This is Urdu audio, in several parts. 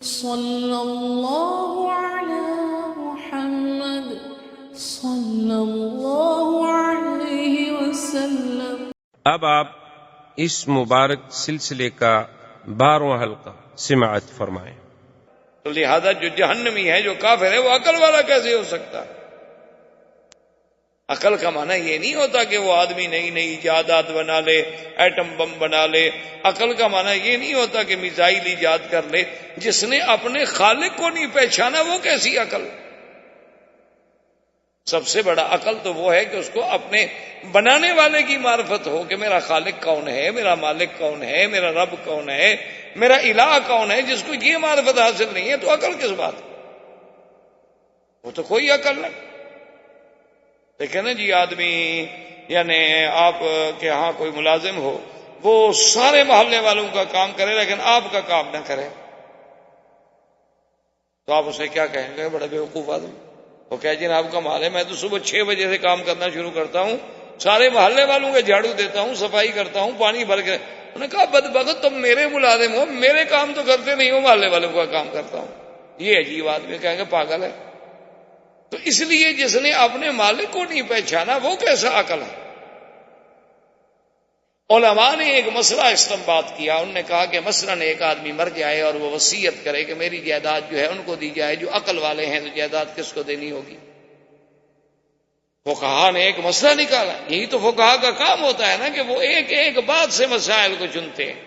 صلی اللہ علی محمد صلی اللہ علیہ وسلم۔ اب آپ اس مبارک سلسلے کا 12واں حلقہ سماعت فرمائیں۔ تو لہذا جو جہنمی ہے، جو کافر ہے، وہ عقل والا کیسے ہو سکتا؟ عقل کا معنی یہ نہیں ہوتا کہ وہ آدمی نئی نئی ایجادات بنا لے، ایٹم بم بنا لے۔ عقل کا معنی یہ نہیں ہوتا کہ میزائل ایجاد کر لے۔ جس نے اپنے خالق کو نہیں پہچانا وہ کیسی عقل؟ سب سے بڑا عقل تو وہ ہے کہ اس کو اپنے بنانے والے کی معرفت ہو کہ میرا خالق کون ہے، میرا مالک کون ہے، میرا رب کون ہے، میرا الہ کون ہے۔ جس کو یہ معرفت حاصل نہیں ہے تو عقل کس بات؟ وہ تو کوئی عقل نہیں۔ دیکھیں نا جی، آدمی یعنی آپ کے ہاں کوئی ملازم ہو، وہ سارے محلے والوں کا کام کرے لیکن آپ کا کام نہ کرے، تو آپ اسے کیا کہیں گے؟ بڑا بیوقوف آدمی۔ وہ کہے جناب کا مال ہے، میں تو صبح 6 بجے سے کام کرنا شروع کرتا ہوں، سارے محلے والوں کے جھاڑو دیتا ہوں، صفائی کرتا ہوں، پانی بھر کے۔ انہوں نے کہا بدبخت، تم میرے ملازم ہو، میرے کام تو کرتے نہیں ہو، محلے والوں کا کام کرتا ہوں۔ یہ عجیب آدمی، کہیں گے پاگل ہے۔ تو اس لیے جس نے اپنے مالک کو نہیں پہچانا وہ کیسا عقل ہے؟ علماء نے ایک مسئلہ استنباط کیا۔ انہوں نے کہا کہ مثلاً ایک آدمی مر جائے اور وہ وصیت کرے کہ میری جائیداد جو ہے ان کو دی جائے، جو عقل والے ہیں تو جائیداد کس کو دینی ہوگی؟ فقہا نے ایک مسئلہ نکالا۔ یہی تو فقہا کا کام ہوتا ہے نا کہ وہ ایک ایک بات سے مسائل کو چنتے ہیں۔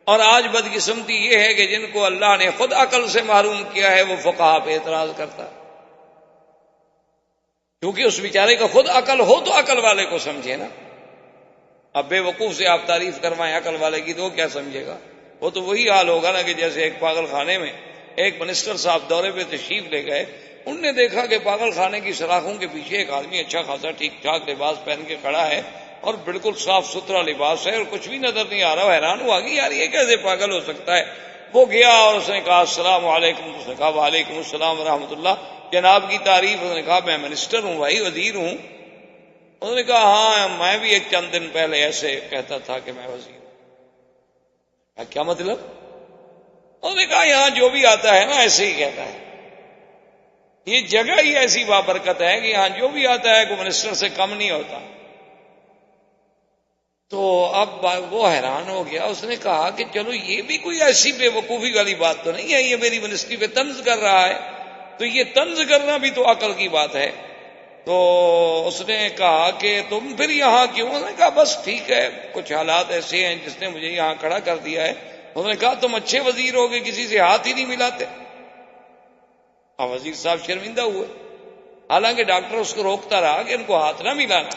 اور آج بدقسمتی یہ ہے کہ جن کو اللہ نے خود عقل سے محروم کیا ہے وہ فقہا پہ اعتراض کرتا ہے، کیونکہ اس بیچارے کا خود عقل ہو تو عقل والے کو سمجھے نا۔ اب بے وقوف سے آپ تعریف کروائیں عقل والے کی تو وہ کیا سمجھے گا؟ وہ تو وہی حال ہوگا نا کہ جیسے ایک پاگل خانے میں ایک منسٹر صاحب دورے پہ تشریف لے گئے، انہوں نے دیکھا کہ پاگل خانے کی سلاخوں کے پیچھے ایک آدمی اچھا خاصا ٹھیک ٹھاک لباس پہن کے کھڑا ہے اور بالکل صاف ستھرا لباس ہے اور کچھ بھی نظر نہیں آ رہا۔ حیران ہوا کہ یار یہ کیسے پاگل ہو سکتا ہے؟ وہ گیا اور اس نے کہا السلام علیکم۔ اس نے کہا وعلیکم السلام ورحمۃ اللہ، جناب کی تعریف۔ اس نے کہا میں منسٹر ہوں بھائی، وزیر ہوں۔ انہوں نے کہا ہاں میں بھی ایک چند دن پہلے ایسے کہتا تھا کہ میں وزیر ہوں۔ کیا مطلب؟ انہوں نے کہا یہاں جو بھی آتا ہے نا ایسے ہی کہتا ہے، یہ جگہ ہی ایسی بابرکت ہے کہ یہاں جو بھی آتا ہے کوئی منسٹر سے کم نہیں ہوتا۔ تو اب وہ حیران ہو گیا۔ اس نے کہا کہ چلو یہ بھی کوئی ایسی بے وقوفی والی بات تو نہیں ہے، یہ میری منسٹری پہ طنز کر رہا ہے، تو یہ طنز کرنا بھی تو عقل کی بات ہے۔ تو اس نے کہا کہ تم پھر یہاں کیوں؟ انہوں نے کہا بس ٹھیک ہے، کچھ حالات ایسے ہیں جس نے مجھے یہاں کھڑا کر دیا ہے۔ انہوں نے کہا تم اچھے وزیر ہو گے، کسی سے ہاتھ ہی نہیں ملاتے۔ اب وزیر صاحب شرمندہ ہوئے، حالانکہ ڈاکٹر اس کو روکتا رہا کہ ان کو ہاتھ نہ ملانا۔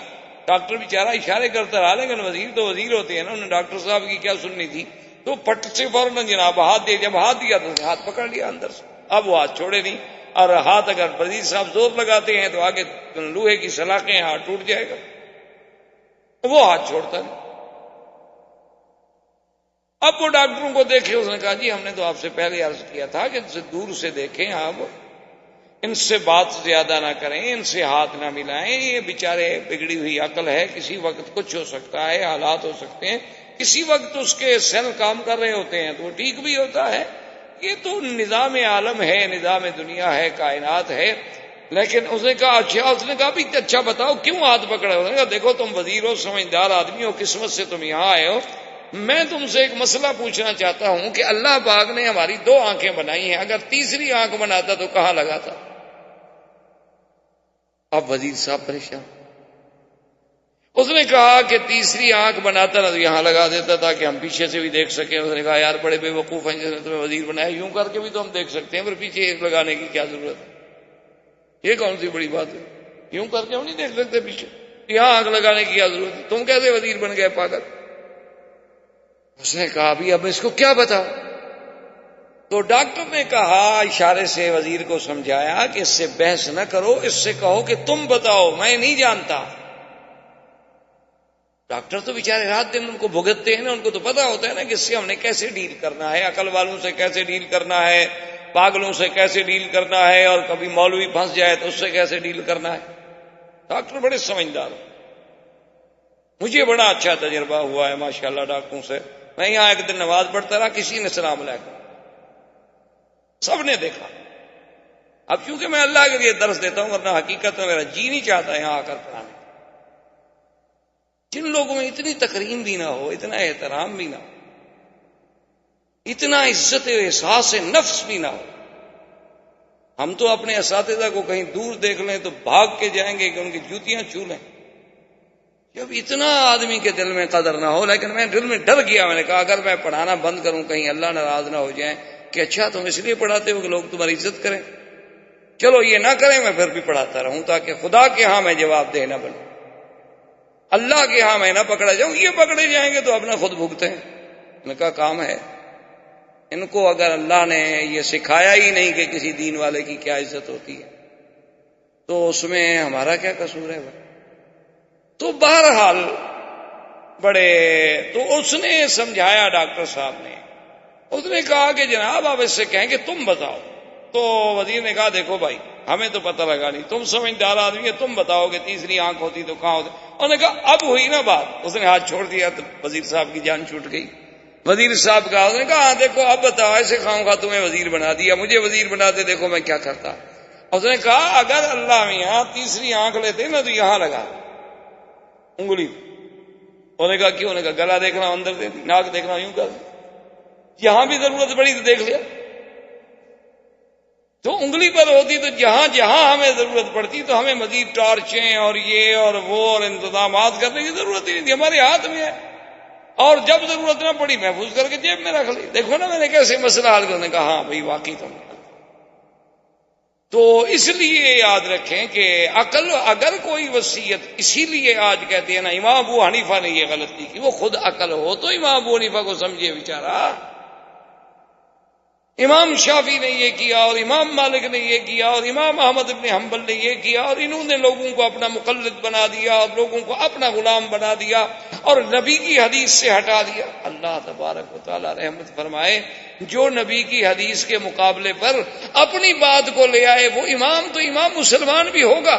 ڈاکٹر بیچارہ اشارے کرتا رہا، لیکن وزیر تو وزیر ہوتے ہیں نا، انہوں نے ڈاکٹر صاحب کی کیا سننی تھی، تو پٹ سے فوراً جناب ہاتھ دیا۔ جب ہاتھ دیا تو ہاتھ پکڑ لیا اندر سے، اب وہ ہاتھ چھوڑے نہیں۔ اور ہاتھ اگر وزیر صاحب زور لگاتے ہیں تو آگے لوہے کی سلاخیں ہاتھ ٹوٹ جائے گا، وہ ہاتھ چھوڑتا نہیں۔ اب وہ ڈاکٹروں کو دیکھے، اس نے کہا جی ہم نے تو آپ سے پہلے عرض کیا تھا کہ ان سے دور سے دیکھیں، آپ ان سے بات زیادہ نہ کریں، ان سے ہاتھ نہ ملائیں، یہ بیچارے بگڑی ہوئی عقل ہے، کسی وقت کچھ ہو سکتا ہے، حالات ہو سکتے ہیں، کسی وقت اس کے سیل کام کر رہے ہوتے ہیں تو وہ ٹھیک بھی ہوتا ہے۔ یہ تو نظام عالم ہے، نظام دنیا ہے، کائنات ہے۔ لیکن اس نے کہا اچھا، اس نے کہا بھی اچھا بتاؤ کیوں ہاتھ پکڑے؟ اس نے کہا دیکھو تم وزیر ہو، سمجھدار آدمی ہو، قسمت سے تم یہاں آئے ہو، میں تم سے ایک مسئلہ پوچھنا چاہتا ہوں کہ اللہ پاک نے ہماری 2 آنکھیں بنائی ہیں، اگر تیسری آنکھ بناتا تو کہاں لگاتا؟ اب وزیر صاحب پریشان۔ اس نے کہا کہ تیسری آنکھ بناتا نا تو یہاں لگا دیتا تاکہ ہم پیچھے سے بھی دیکھ سکیں۔ اس نے کہا یار بڑے بے وقوف ہیں جس نے تمہیں وزیر بنایا، یوں کر کے بھی تو ہم دیکھ سکتے ہیں، پھر پیچھے ایک لگانے کی کیا ضرورت ہے؟ یہ کون سی بڑی بات ہے؟ یوں کر کے ہم نہیں دیکھ سکتے پیچھے، یہاں آنکھ لگانے کی کیا ضرورت ہے؟ تم کیسے وزیر بن گئے پاگل؟ اس نے کہا بھی اب اس کو کیا بتاؤ؟ تو ڈاکٹر نے کہا اشارے سے وزیر کو سمجھایا کہ اس سے بحث نہ کرو، اس سے کہو کہ تم بتاؤ، میں نہیں جانتا۔ ڈاکٹر تو بیچارے رات دن ان کو بھگتتے ہیں نا، ان کو تو پتا ہوتا ہے نا کہ اس سے ہم نے کیسے ڈیل کرنا ہے، عقل والوں سے کیسے ڈیل کرنا ہے، پاگلوں سے کیسے ڈیل کرنا ہے، اور کبھی مولوی پھنس جائے تو اس سے کیسے ڈیل کرنا ہے۔ ڈاکٹر بڑے سمجھدار ہیں، مجھے بڑا اچھا تجربہ ہوا ہے ماشاءاللہ ڈاکٹروں سے۔ میں یہاں ایک دن نماز پڑھتا رہا، کسی نے سلام علیکم، سب نے دیکھا. اب چونکہ میں اللہ کے لیے درس دیتا ہوں ورنہ حقیقت میں میرا جی نہیں چاہتا یہاں آ کر پڑھانے. جن لوگوں میں اتنی تکریم بھی نہ ہو، اتنا احترام بھی نہ ہو، اتنا عزت و احساس نفس بھی نہ ہو. ہم تو اپنے اساتذہ کو کہیں دور دیکھ لیں تو بھاگ کے جائیں گے کہ ان کی جوتیاں چھو لیں. جب اتنا آدمی کے دل میں قدر نہ ہو. لیکن میں دل میں ڈر گیا، میں نے کہا اگر میں پڑھانا بند کروں کہیں اللہ ناراض نہ ہو جائیں کہ اچھا تم اس لیے پڑھاتے ہو کہ لوگ تمہاری عزت کریں. چلو یہ نہ کریں، میں پھر بھی پڑھاتا رہوں تاکہ خدا کے ہاں میں جواب دہ نہ بنوں، اللہ کے ہاں میں نہ پکڑا جاؤں. یہ پکڑے جائیں گے تو اپنا خود بھگتے ہیں. ان کا کام ہے. ان کو اگر اللہ نے یہ سکھایا ہی نہیں کہ کسی دین والے کی کیا عزت ہوتی ہے تو اس میں ہمارا کیا قصور ہے؟ تو بہرحال تو اس نے سمجھایا ڈاکٹر صاحب نے. اس نے کہا کہ جناب آپ اس سے کہیں کہ تم بتاؤ. تو وزیر نے کہا دیکھو بھائی ہمیں تو پتہ لگا نہیں، تم سمجھدار آدمی ہے، تم بتاؤ کہ تیسری آنکھ ہوتی تو کہاں ہوتی. انہوں نے کہا اب ہوئی نا بات. اس نے ہاتھ چھوڑ دیا تو وزیر صاحب کی جان چھوٹ گئی. وزیر صاحب کا اس نے کہا دیکھو اب بتاؤ، ایسے خواہوں خواہ تمہیں وزیر بنا دیا، مجھے وزیر بنا دے، دیکھو میں کیا کرتا. اس نے کہا اگر اللہ میاں تیسری آنکھ لیتے نا تو یہاں لگا انگلی. انہوں نے کہا کیوں؟ نے کہا گلا دیکھنا اندر دے، ناک دیکھنا یوں کر، یہاں بھی ضرورت پڑی تو دیکھ لیا. تو انگلی پر ہوتی تو جہاں جہاں ہمیں ضرورت پڑتی تو ہمیں مزید ٹارچیں اور یہ اور وہ اور انتظامات کرنے کی ضرورت ہی نہیں تھی، ہمارے ہاتھ میں ہے. اور جب ضرورت نہ پڑی محفوظ کر کے جیب میں رکھ لی. دیکھو نا میں نے کیسے مسئلہ حل کرنے کہا ہاں بھائی واقعی تم. تو اس لیے یاد رکھیں کہ عقل اگر کوئی وصیت، اسی لیے آج کہتے ہیں نا امام ابو حنیفہ نے یہ غلطی کی. وہ خود عقل ہو تو امام ابو حنیفہ کو سمجھے بیچارہ. امام شافعی نے یہ کیا اور امام مالک نے یہ کیا اور امام احمد بن حنبل نے یہ کیا اور انہوں نے لوگوں کو اپنا مقلد بنا دیا اور لوگوں کو اپنا غلام بنا دیا اور نبی کی حدیث سے ہٹا دیا. اللہ تبارک و تعالی رحمت فرمائے. جو نبی کی حدیث کے مقابلے پر اپنی بات کو لے آئے وہ امام تو امام مسلمان بھی ہوگا.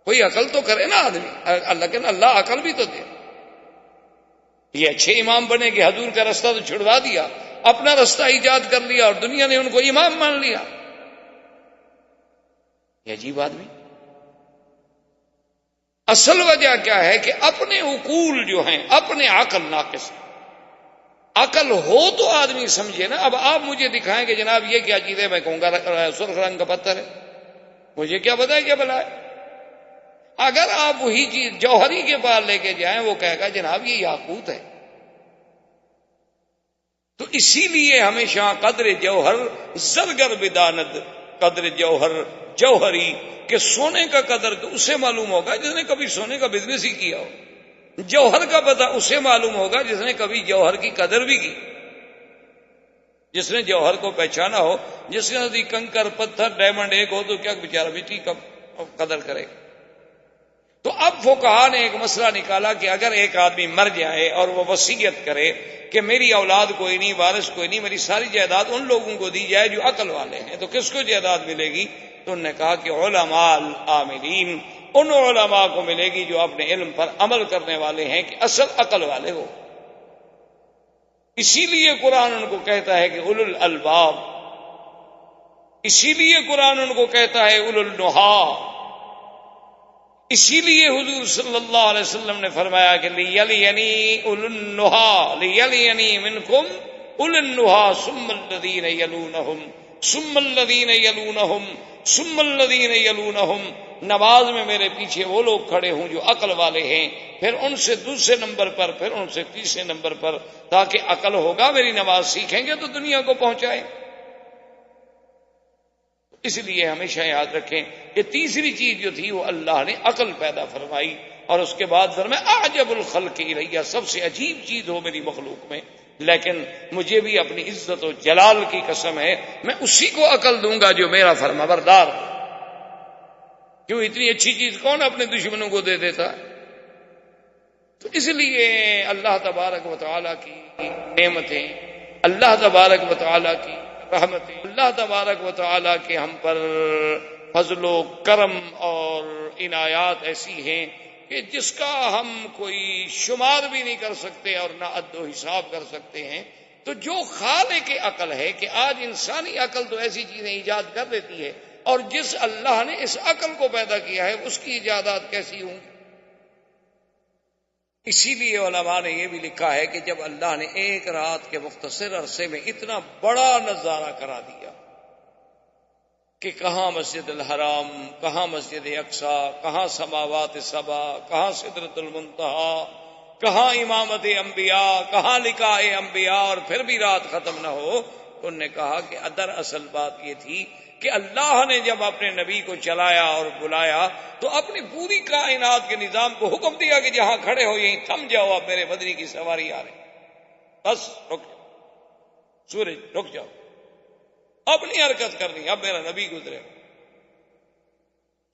کوئی عقل تو کرے نا آدمی، لیکن اللہ عقل بھی تو دے. یہ اچھے امام بنے کہ حضور کا رستہ تو چھڑوا دیا، اپنا رستہ ایجاد کر لیا اور دنیا نے ان کو امام مان لیا. یہ عجیب آدمی. اصل وجہ کیا ہے کہ اپنے عقول جو ہیں، اپنے عقل ناقص ہے. عقل ہو تو آدمی سمجھے نا. اب آپ مجھے دکھائیں کہ جناب یہ کیا چیز ہے، میں کہوں گا سرخ رنگ کا پتھر ہے، مجھے کیا پتا ہے کیا بلا ہے. اگر آپ وہی چیز جوہری کے پاس لے کے جائیں وہ کہے گا جناب یہ یاقوت ہے. تو اسی لیے ہمیشہ قدر جوہر زرگر بدانت، قدر جوہر جوہری، کہ سونے کا قدر تو اسے معلوم ہوگا جس نے کبھی سونے کا بزنس ہی کیا ہو. جوہر کا پتہ اسے معلوم ہوگا جس نے کبھی جوہر کی قدر بھی کی، جس نے جوہر کو پہچانا ہو. جس کے نزدیک کنکر پتھر ڈائمنڈ ایک ہو تو کیا بیچارہ مٹی کا قدر کرے. تو اب فقہا نے ایک مسئلہ نکالا کہ اگر ایک آدمی مر جائے اور وہ وصیت کرے کہ میری اولاد کوئی نہیں، وارث کوئی نہیں، میری ساری جائیداد ان لوگوں کو دی جائے جو عقل والے ہیں، تو کس کو جائیداد ملے گی؟ تو انہوں نے کہا کہ علماء العاملین، ان علماء کو ملے گی جو اپنے علم پر عمل کرنے والے ہیں، کہ اصل عقل والے ہو. اسی لیے قرآن ان کو کہتا ہے کہ اولو الالباب، اسی لیے قرآن ان کو کہتا ہے اولو النہا. اسی لیے حضور صلی اللہ علیہ وسلم نے فرمایا کہ لیلینی اولو النہا، لیلینی منکم اولو النہا ثم الذین یلونہم ثم الذین یلونہم ثم الذین یلونہم. نماز میں میرے پیچھے وہ لوگ کھڑے ہوں جو عقل والے ہیں، پھر ان سے دوسرے نمبر پر، پھر ان سے تیسرے نمبر پر، تاکہ عقل ہوگا میری نماز سیکھیں گے تو دنیا کو پہنچائیں. اس لیے ہمیشہ یاد رکھیں کہ تیسری چیز جو تھی وہ اللہ نے عقل پیدا فرمائی، اور اس کے بعد فرمایا اعجب الخلق الیہ، سب سے عجیب چیز ہو میری مخلوق میں، لیکن مجھے بھی اپنی عزت و جلال کی قسم ہے میں اسی کو عقل دوں گا جو میرا فرمانبردار ہو. کیوں اتنی اچھی چیز کون اپنے دشمنوں کو دے دیتا ہے؟ تو اس لیے اللہ تبارک و تعالیٰ کی نعمتیں، اللہ تبارک و تعالیٰ کی رحمتیں، اللہ تبارک و تعالیٰ کے ہم پر فضل و کرم اور عنایات ایسی ہیں کہ جس کا ہم کوئی شمار بھی نہیں کر سکتے اور نہ عد و حساب کر سکتے ہیں. تو جو خالق عقل ہے کہ آج انسانی عقل تو ایسی چیزیں ایجاد کر دیتی ہے، اور جس اللہ نے اس عقل کو پیدا کیا ہے اس کی ایجادات کیسی ہوں؟ اسی لیے علماء نے یہ بھی لکھا ہے کہ جب اللہ نے ایک رات کے مختصر عرصے میں اتنا بڑا نظارہ کرا دیا کہ کہاں مسجد الحرام، کہاں مسجد اقصی، کہاں سماوات سبع، کہاں سدرۃ المنتہا، کہاں امامت انبیاء، کہاں لقاء انبیاء، اور پھر بھی رات ختم نہ ہو، انہوں نے کہا کہ دراصل بات یہ تھی کہ اللہ نے جب اپنے نبی کو چلایا اور بلایا تو اپنی پوری کائنات کے نظام کو حکم دیا کہ جہاں کھڑے ہو یہیں تھم جاؤ، اب میرے مدنی کی سواری آ رہی، بس رک جاؤ، سورج رک جاؤ، اپنی حرکت کرنی، اب میرا نبی گزرے،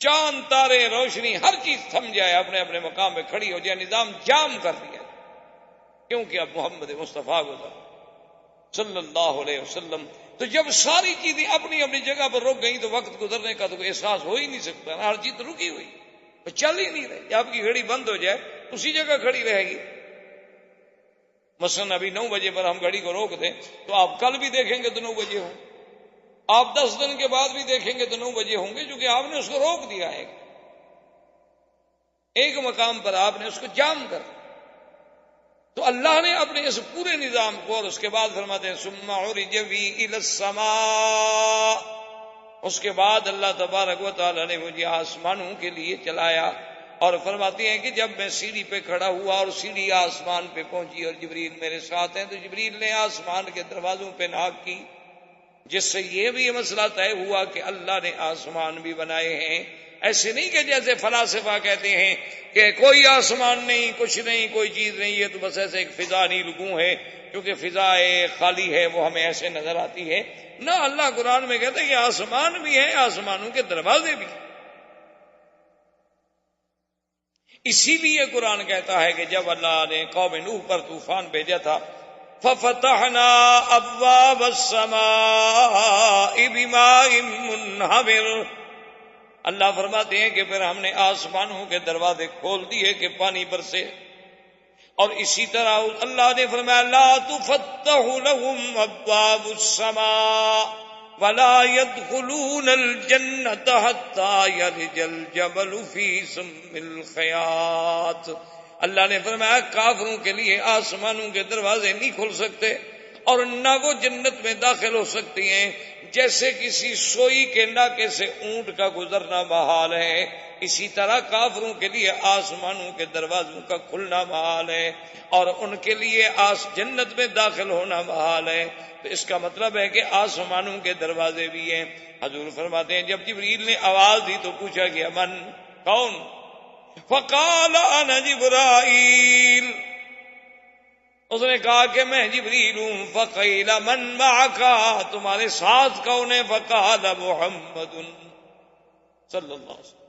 چاند تارے روشنی ہر چیز تھم جائے، اپنے اپنے مقام پہ کھڑی ہو جائے، نظام جام کر دیا، کیونکہ اب محمد مصطفیٰ گزر صلی اللہ علیہ وسلم۔ تو جب ساری چیزیں اپنی اپنی جگہ پر رک گئیں تو وقت گزرنے کا تو کوئی احساس ہو ہی نہیں سکتا نا، ہر چیز رکی ہوئی، وہ چل ہی نہیں رہی، آپ کی گھڑی بند ہو جائے اسی جگہ کھڑی رہے گی۔ مثلا ابھی 9 بجے پر ہم گھڑی کو روک دیں تو آپ کل بھی دیکھیں گے تو 9 بجے ہوں، آپ 10 دن کے بعد بھی دیکھیں گے تو 9 بجے ہوں گے، کیونکہ آپ نے اس کو روک دیا ہے، ایک مقام پر آپ نے اس کو جام کر دیا۔ تو اللہ نے اپنے اس پورے نظام کو، اور اس کے بعد فرماتے ہیں ثم عرج بی الی السماء، اس کے بعد اللہ تبارک و تعالی نے مجھے آسمانوں کے لیے چلایا، اور فرماتے ہیں کہ جب میں سیڑھی پہ کھڑا ہوا اور سیڑھی آسمان پہ پہنچی اور جبریل میرے ساتھ ہیں، تو جبریل نے آسمان کے دروازوں پہ ناک کی، جس سے یہ بھی مسئلہ طے ہوا کہ اللہ نے آسمان بھی بنائے ہیں۔ ایسے نہیں کہ جیسے فلاسفہ کہتے ہیں کہ کوئی آسمان نہیں، کچھ نہیں، کوئی چیز نہیں، یہ تو بس ایسے ایک فضا نیلگوں ہے، کیونکہ فضا خالی ہے وہ ہمیں ایسے نظر آتی ہے۔ نہ، اللہ قرآن میں کہتے ہیں کہ آسمان بھی ہے، آسمانوں کے دروازے بھی۔ اسی لیے قرآن کہتا ہے کہ جب اللہ نے قوم نوح پر طوفان بھیجا تھا فَفَتَحْنَا أَبْوَابَ السَّمَاءِ بِمَاءٍ مُنْهَمِرٍ، اللہ فرماتے ہیں کہ پھر ہم نے آسمانوں کے دروازے کھول دیے کہ پانی برسے، اور اسی طرح اللہ نے فرمایا لَا تُفَتَّحُ لَهُمْ أَبْوَابُ السَّمَاءِ وَلَا يَدْخُلُونَ الْجَنَّةَ حَتَّى يَلِجَ الْجَمَلُ فِي سُمِّ الْخِيَاطِ، اللہ نے فرمایا کافروں کے لیے آسمانوں کے دروازے نہیں کھل سکتے، اور نہ وہ جنت میں داخل ہو سکتی ہیں، جیسے کسی سوئی کے ناکے سے اونٹ کا گزرنا محال ہے، اسی طرح کافروں کے لیے آسمانوں کے دروازوں کا کھلنا محال ہے، اور ان کے لیے جنت میں داخل ہونا محال ہے۔ تو اس کا مطلب ہے کہ آسمانوں کے دروازے بھی ہیں۔ حضور فرماتے ہیں جب جبریل نے آواز دی تو پوچھا گیا من، کون؟ فقال انا جبرائیل، اس نے کہا کہ میں جبریل ہوں۔ فقیل من معک، تمہارے ساتھ کون ہے؟ فقال محمد صلی اللہ علیہ وسلم۔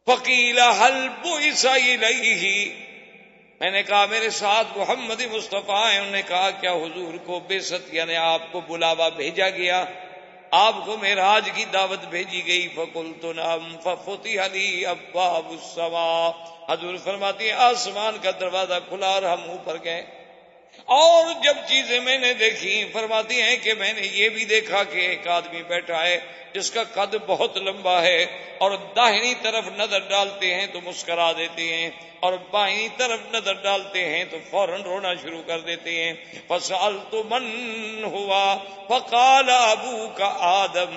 فقیل هل بعث الیہ، میں نے کہا میرے ساتھ محمد مصطفیٰ ہیں۔ انہوں نے کہا کیا حضور کو بعثت یعنی آپ کو بلاوا بھیجا گیا، آپ کو معراج کی دعوت بھیجی گئی؟ فقلت نعم ففتح لی ابواب السماء، حضور فرماتی ہیں آسمان کا دروازہ کھلا اور ہم اوپر گئے، اور جب چیزیں میں نے دیکھی، فرماتی ہیں کہ میں نے یہ بھی دیکھا کہ ایک آدمی بیٹھا ہے جس کا قد بہت لمبا ہے، اور داہنی طرف نظر ڈالتے ہیں تو مسکرا دیتے ہیں، اور بائیں طرف نظر ڈالتے ہیں تو فوراً رونا شروع کر دیتے ہیں۔ فسألت من ہوا فقال ابوک آدم،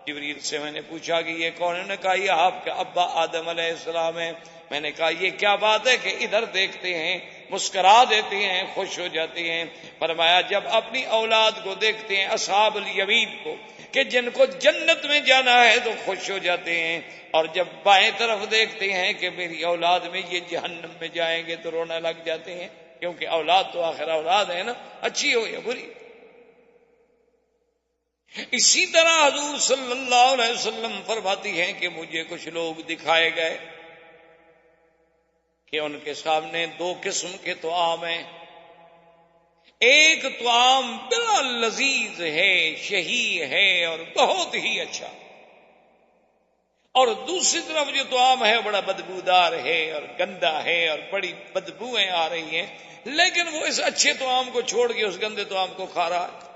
جبریل سے میں نے پوچھا کہ یہ کون ہے؟ انہوں نے کہا یہ آپ کا ابا آدم علیہ السلام ہے۔ میں نے کہا یہ کیا بات ہے کہ ادھر دیکھتے ہیں مسکرا دیتے ہیں، خوش ہو جاتے ہیں؟ فرمایا جب اپنی اولاد کو دیکھتے ہیں اصحاب الیمین کو کہ جن کو جنت میں جانا ہے تو خوش ہو جاتے ہیں، اور جب بائیں طرف دیکھتے ہیں کہ میری اولاد میں یہ جہنم میں جائیں گے تو رونا لگ جاتے ہیں، کیونکہ اولاد تو آخر اولاد ہے نا، اچھی ہو یا بری۔ اسی طرح حضور صلی اللہ علیہ وسلم فرماتی ہیں کہ مجھے کچھ لوگ دکھائے گئے کہ ان کے سامنے 2 قسم کے طعام ہیں، ایک طعام بڑا لذیذ ہے، شہی ہے اور بہت ہی اچھا، اور دوسری طرف جو طعام ہے بڑا بدبودار ہے اور گندا ہے اور بڑی بدبوئیں آ رہی ہیں، لیکن وہ اس اچھے طعام کو چھوڑ کے اس گندے طعام کو کھا رہا ہے۔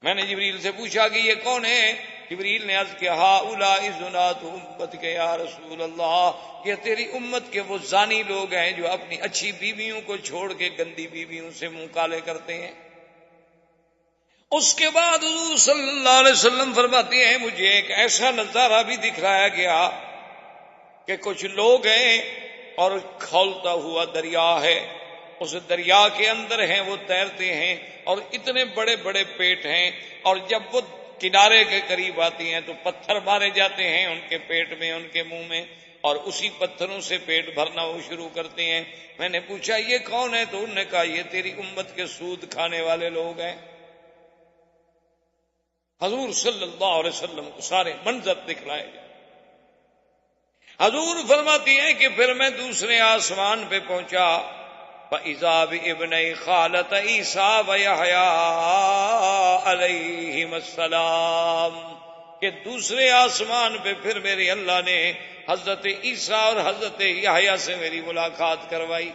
میں نے جبریل سے پوچھا کہ یہ کون ہے؟ جبریل نے عرض کیا ہؤلاء زنات امت کے یا رسول اللہ، یہ تیری امت کے وہ زانی لوگ ہیں جو اپنی اچھی بیویوں کو چھوڑ کے گندی بیویوں سے منہ کالے کرتے ہیں۔ اس کے بعد حضور صلی اللہ علیہ وسلم فرماتے ہیں مجھے ایک ایسا نظارہ بھی دکھلایا گیا کہ کچھ لوگ ہیں اور کھولتا ہوا دریا ہے، اس دریا کے اندر ہیں، وہ تیرتے ہیں اور اتنے بڑے بڑے پیٹ ہیں، اور جب وہ کنارے کے قریب آتی ہیں تو پتھر مارے جاتے ہیں ان کے پیٹ میں، ان کے منہ میں، اور اسی پتھروں سے پیٹ بھرنا وہ شروع کرتے ہیں۔ میں نے پوچھا یہ کون ہے؟ تو انہوں نے کہا یہ تیری امت کے سود کھانے والے لوگ ہیں۔ حضور صلی اللہ علیہ وسلم کو سارے منظر دکھلائے گئے۔ حضور فرماتی ہیں کہ پھر میں دوسرے آسمان پہ پہنچا، فَإِذَا بِإِبْنَيْ خَالَةَ عِیسیٰ وَیَحْیَىٰ عَلَیْہِمَ السَّلَامُ، کہ دوسرے آسمان پہ پھر میرے اللہ نے حضرت عیسیٰ اور حضرت یحییٰ سے میری ملاقات کروائی۔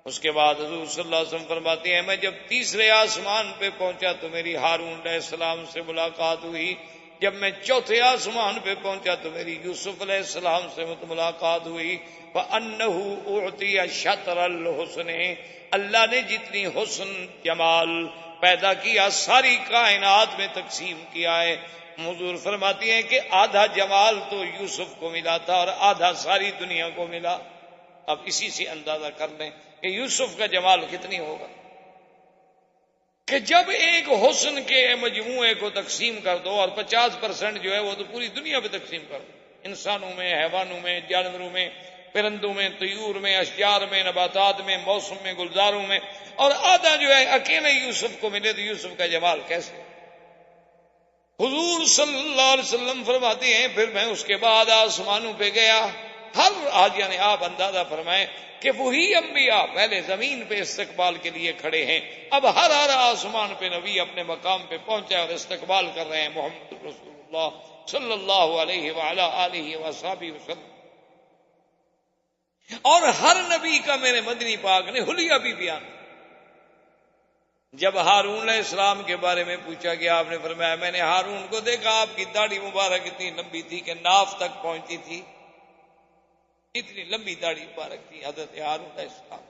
اس کے بعد حضور صلی اللہ علیہ وسلم فرماتے ہیں میں جب تیسرے آسمان پہ پہنچا تو میری ہارون علیہ السلام سے ملاقات ہوئی، جب میں چوتھے آسمان پہ پہنچا تو میری یوسف علیہ السلام سے ملاقات ہوئی۔ فَأَنَّهُ أُعْطِيَ شَطْرَ الْحُسْنِ، اللہ نے جتنی حسن جمال پیدا کیا ساری کائنات میں تقسیم کیا ہے۔ حضور فرماتی ہیں کہ آدھا جمال تو یوسف کو ملا تھا اور آدھا ساری دنیا کو ملا۔ اب اسی سے اندازہ کر لیں کہ یوسف کا جمال کتنی ہوگا، کہ جب ایک حسن کے مجموعے کو تقسیم کر دو اور 50% جو ہے وہ تو پوری دنیا پہ تقسیم کر دو، انسانوں میں، حیوانوں میں، جانوروں میں، پرندوں میں، طیور میں، اشجار میں، نباتات میں، موسم میں، گلزاروں میں، اور آدھا جو ہے اکیلے یوسف کو ملے تو یوسف کا جمال کیسے؟ حضور صلی اللہ علیہ وسلم فرماتے ہیں پھر میں اس کے بعد آسمانوں پہ گیا، ہر یعنی آپ اندازہ فرمائیں کہ وہی انبیاء پہلے زمین پہ استقبال کے لیے کھڑے ہیں، اب ہر آسمان پہ نبی اپنے مقام پہ پہنچے اور استقبال کر رہے ہیں محمد رسول اللہ صلی اللہ علیہ وعلی آلہ وصحبہ وسلم۔ اور ہر نبی کا میرے مدنی پاک نے حلیہ بھی بیان۔ جب ہارون علیہ السلام کے بارے میں پوچھا گیا، آپ نے فرمایا میں نے ہارون کو دیکھا، آپ کی داڑھی مبارک اتنی لمبی تھی کہ ناف تک پہنچتی تھی، اتنی لمبی داڑھی مبارک تھی حضرت ہارون علیہ السلام۔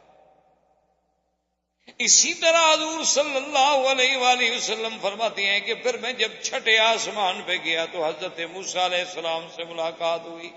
اسی طرح حضور صلی اللہ علیہ وآلہ وسلم فرماتے ہیں کہ پھر میں جب چھٹے آسمان پہ گیا تو حضرت موسیٰ علیہ السلام سے ملاقات ہوئی،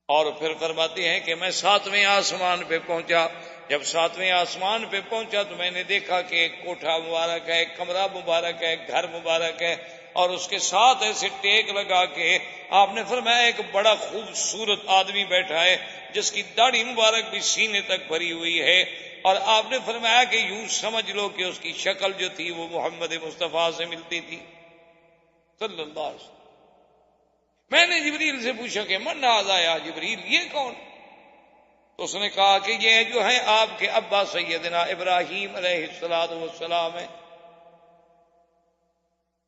اور پھر فرماتے ہیں کہ میں 7ویں آسمان پہ پہنچا، جب 7ویں آسمان پہ پہنچا تو میں نے دیکھا کہ ایک کوٹھا مبارک ہے، ایک کمرہ مبارک ہے، ایک گھر مبارک ہے، اور اس کے ساتھ ایسے ٹیک لگا کے آپ نے فرمایا ایک بڑا خوبصورت آدمی بیٹھا ہے جس کی داڑھی مبارک بھی سینے تک بھری ہوئی ہے، اور آپ نے فرمایا کہ یوں سمجھ لو کہ اس کی شکل جو تھی وہ محمد مصطفیٰ سے ملتی تھی صلی اللہ علیہ وسلم۔ میں نے جبریل سے پوچھا کہ من ھذا یا جبریل، یہ کون؟ تو اس نے کہا کہ یہ جو ہے آپ کے ابا سیدنا ابراہیم علیہ السلام ہیں،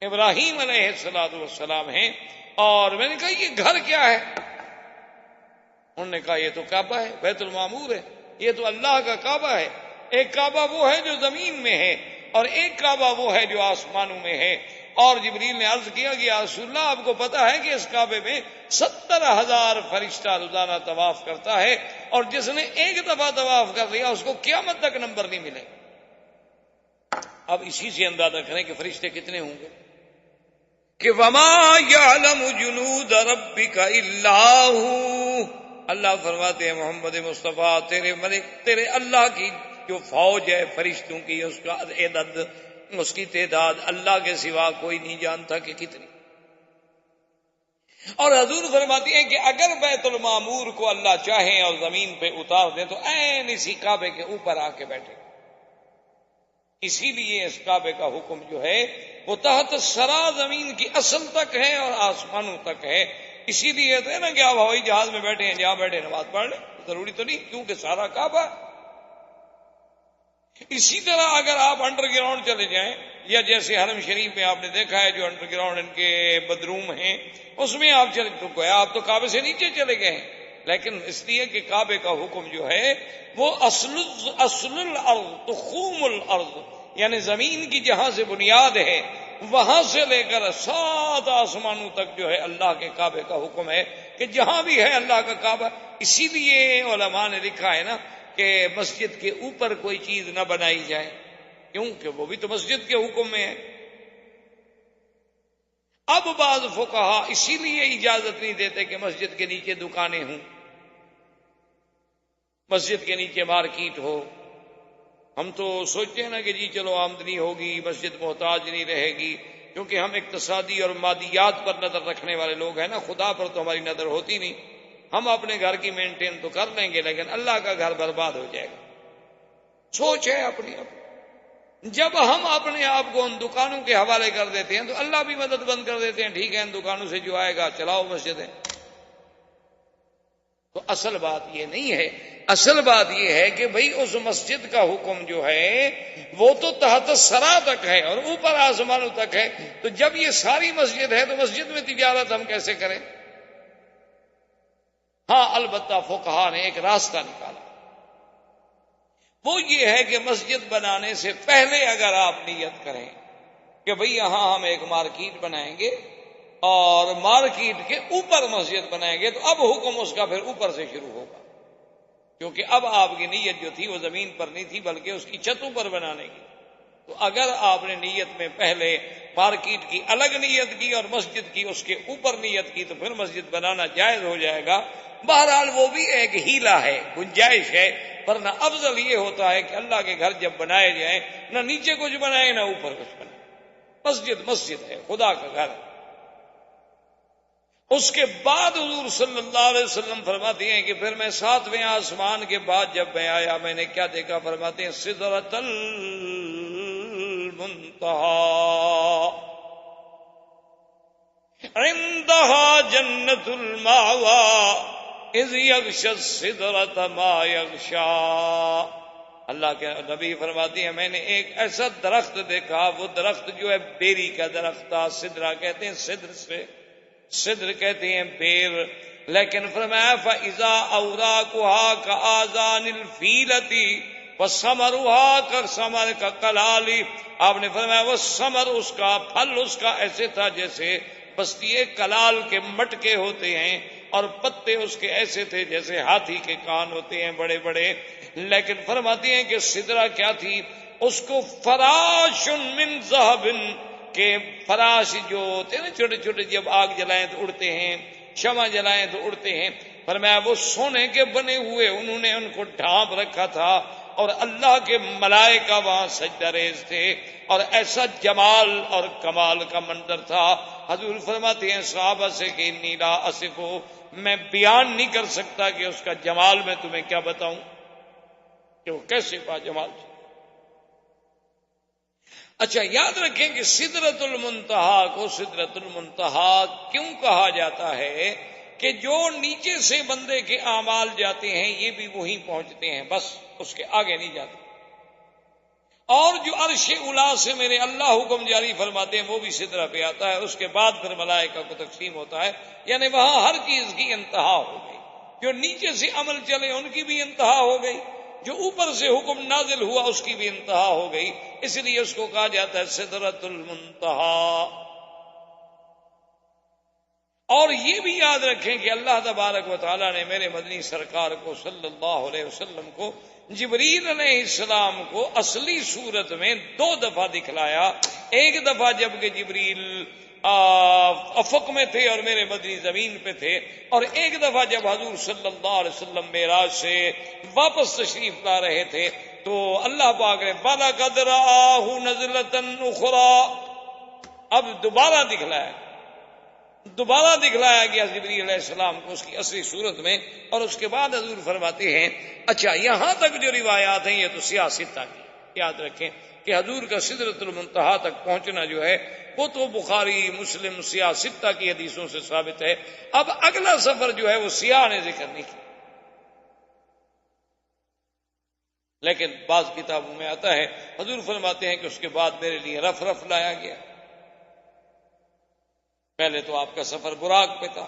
ابراہیم علیہ السلام ہیں۔ اور میں نے کہا یہ گھر کیا ہے؟ انہوں نے کہا یہ تو کعبہ ہے، بیت المعمور ہے، یہ تو اللہ کا کعبہ ہے۔ ایک کعبہ وہ ہے جو زمین میں ہے اور ایک کعبہ وہ ہے جو آسمانوں میں ہے۔ اور جبریل نے عرض کیا کہ یا رسول اللہ آپ کو پتا ہے کہ اس کعبے میں 70,000 فرشتہ روزانہ طواف کرتا ہے، اور جس نے ایک دفعہ طواف کر لیا اس کو قیامت تک نمبر نہیں ملے۔ اب اسی سے اندازہ کریں کہ فرشتے کتنے ہوں گے، کہ وما یعلم جنود ربک الا ہو، اللہ فرماتے ہیں محمد مصطفیٰ تیرے ملک، تیرے اللہ کی جو فوج ہے فرشتوں کی، اس کا عدد، اس کی تعداد اللہ کے سوا کوئی نہیں جانتا کہ کتنی۔ اور حضور فرماتی ہیں کہ اگر بیت المعمور کو اللہ چاہیں اور زمین پہ اتار دیں تو عین اسی کعبے کے اوپر آ کے بیٹھے۔ اسی لیے اس کعبے کا حکم جو ہے وہ تحت سرا زمین کی اصل تک ہے اور آسمانوں تک ہے۔ اسی لیے تو ہے نا کہ آپ ہوائی جہاز میں بیٹھے ہیں، جہاں بیٹھے نماز پڑھ لیں، ضروری تو نہیں، کیونکہ سارا کعبہ۔ اسی طرح اگر آپ انڈر گراؤنڈ چلے جائیں، یا جیسے حرم شریف میں آپ نے دیکھا ہے جو انڈر گراؤنڈ ان کے بدروم ہیں، اس میں آپ چلے تو گویا آپ تو کعبے سے نیچے چلے گئے ہیں، لیکن اس لیے کہ کعبے کا حکم جو ہے وہ اصل الارض تخوم الارض، یعنی زمین کی جہاں سے بنیاد ہے وہاں سے لے کر 7 آسمانوں تک جو ہے اللہ کے کعبے کا حکم ہے کہ جہاں بھی ہے اللہ کا کعبہ۔ اسی لیے علماء نے لکھا ہے نا کہ مسجد کے اوپر کوئی چیز نہ بنائی جائے، کیونکہ وہ بھی تو مسجد کے حکم میں ہے۔ اب بعض فقہا اسی لیے اجازت نہیں دیتے کہ مسجد کے نیچے دکانیں ہوں، مسجد کے نیچے مارکیٹ ہو۔ ہم تو سوچتے ہیں نا کہ جی چلو آمدنی ہوگی، مسجد محتاج نہیں رہے گی، کیونکہ ہم اقتصادی اور مادیات پر نظر رکھنے والے لوگ ہیں نا، خدا پر تو ہماری نظر ہوتی نہیں۔ ہم اپنے گھر کی مینٹین تو کر لیں گے لیکن اللہ کا گھر برباد ہو جائے گا۔ سوچ ہے اپنی۔ جب ہم اپنے آپ کو ان دکانوں کے حوالے کر دیتے ہیں تو اللہ بھی مدد بند کر دیتے ہیں، ٹھیک ہے ان دکانوں سے جو آئے گا چلاؤ مسجدیں۔ تو اصل بات یہ نہیں ہے، اصل بات یہ ہے کہ بھئی اس مسجد کا حکم جو ہے وہ تو تحت الثری تک ہے اور اوپر آسمانوں تک ہے، تو جب یہ ساری مسجد ہے تو مسجد میں تجارت ہم کیسے کریں؟ ہاں البتہ فقہا نے ایک راستہ نکالا، وہ یہ ہے کہ مسجد بنانے سے پہلے اگر آپ نیت کریں کہ بھئی یہاں ہم ایک مارکیٹ بنائیں گے اور مارکیٹ کے اوپر مسجد بنائیں گے، تو اب حکم اس کا پھر اوپر سے شروع ہوگا، کیونکہ اب آپ کی نیت جو تھی وہ زمین پر نہیں تھی بلکہ اس کی چھتوں پر بنانے کی۔ تو اگر آپ نے نیت میں پہلے مارکیٹ کی الگ نیت کی اور مسجد کی اس کے اوپر نیت کی تو پھر مسجد بنانا جائز ہو جائے گا۔ بہرحال وہ بھی ایک ہیلا ہے، گنجائش ہے، ورنہ افضل یہ ہوتا ہے کہ اللہ کے گھر جب بنائے جائیں نہ نیچے کچھ بنائے نہ اوپر کچھ بنائے۔ مسجد مسجد ہے، خدا کا گھر۔ اس کے بعد حضور صلی اللہ علیہ وسلم فرماتے ہیں کہ پھر میں 7ویں آسمان کے بعد جب میں آیا میں نے کیا دیکھا؟ فرماتے ہیں سدرۃ المنتہا عندہا جنت المأوی اذ یغشی السدرۃ ما یغشی۔ اللہ کے نبی فرماتے ہیں میں نے ایک ایسا درخت دیکھا، وہ درخت جو ہے بیری کا درخت تھا، سدرہ کہتے ہیں صدر سے، صدر کہتے ہیں بیر، لیکن فرمایا فَإِذَا أَوْرَاقُهَا كَآذَانِ الْفِيلَةِ وَثَمَرُهَا كَثَمَرِ الْكَلَالِ۔ آپ نے فرمایا وہ ثمر اس کا، پھل اس کا ایسے تھا جیسے بستی کلال کے مٹکے ہوتے ہیں، اور پتے اس کے ایسے تھے جیسے ہاتھی کے کان ہوتے ہیں بڑے بڑے۔ لیکن فرماتے ہیں کہ سدرہ کیا تھی؟ اس کو فراش من ذہب، کہ فراش جو ہوتے ہیں نا چھوٹے چھوٹے، جب آگ جلائیں تو اڑتے ہیں، شمع جلائیں تو اڑتے ہیں، فرمایا وہ سونے کے بنے ہوئے انہوں نے ان کو ڈھانپ رکھا تھا، اور اللہ کے ملائکہ وہاں سجدہ ریز تھے، اور ایسا جمال اور کمال کا منظر تھا۔ حضور فرماتے ہیں صحابہ سے کہ انی لا اصف، میں بیان نہیں کر سکتا کہ اس کا جمال میں تمہیں کیا بتاؤں کہ وہ کیسے با جمال تھا۔ اچھا یاد رکھیں کہ سدرۃ المنتہا کو سدرۃ المنتہا کیوں کہا جاتا ہے؟ کہ جو نیچے سے بندے کے اعمال جاتے ہیں یہ بھی وہیں پہنچتے ہیں، بس اس کے آگے نہیں جاتے، اور جو عرش اولا سے میرے اللہ حکم جاری فرماتے ہیں وہ بھی سدرہ پہ آتا ہے، اس کے بعد پھر ملائکہ کو تقسیم ہوتا ہے، یعنی وہاں ہر چیز کی انتہا ہو گئی۔ جو نیچے سے عمل چلے ان کی بھی انتہا ہو گئی، جو اوپر سے حکم نازل ہوا اس کی بھی انتہا ہو گئی، اس لیے اس کو کہا جاتا ہے سدرۃ المنتہا۔ اور یہ بھی یاد رکھیں کہ اللہ تبارک و تعالیٰ نے میرے مدنی سرکار کو صلی اللہ علیہ وسلم کو جبریل علیہ السلام کو اصلی صورت میں 2 دفعہ دکھلایا۔ ایک دفعہ جب کہ جبریل افق میں تھے اور میرے مدنی زمین پہ تھے، اور ایک دفعہ جب حضور صلی اللہ علیہ وسلم معراج سے واپس تشریف لا رہے تھے تو اللہ پاک نے وَلَقَدْ رَآهُ نَزْلَةً أُخْرَىٰ، اب دوبارہ دکھلایا گیا جبریل علیہ السلام کو اس کی اصلی صورت میں، اور اس کے بعد حضور فرماتے ہیں اچھا یہاں تک جو روایات ہیں یہ تو سیاست کی، یاد رکھیں کہ حضور کا سدرۃ المنتہا تک پہنچنا جو ہے وہ تو بخاری مسلم سیاستہ کی حدیثوں سے ثابت ہے۔ اب اگلا سفر جو ہے وہ سیاح نے ذکر نہیں کیا، لیکن بعض کتابوں میں آتا ہے حضور فرماتے ہیں کہ اس کے بعد میرے لیے رف رف لایا گیا. پہلے تو آپ کا سفر براق پہ تھا،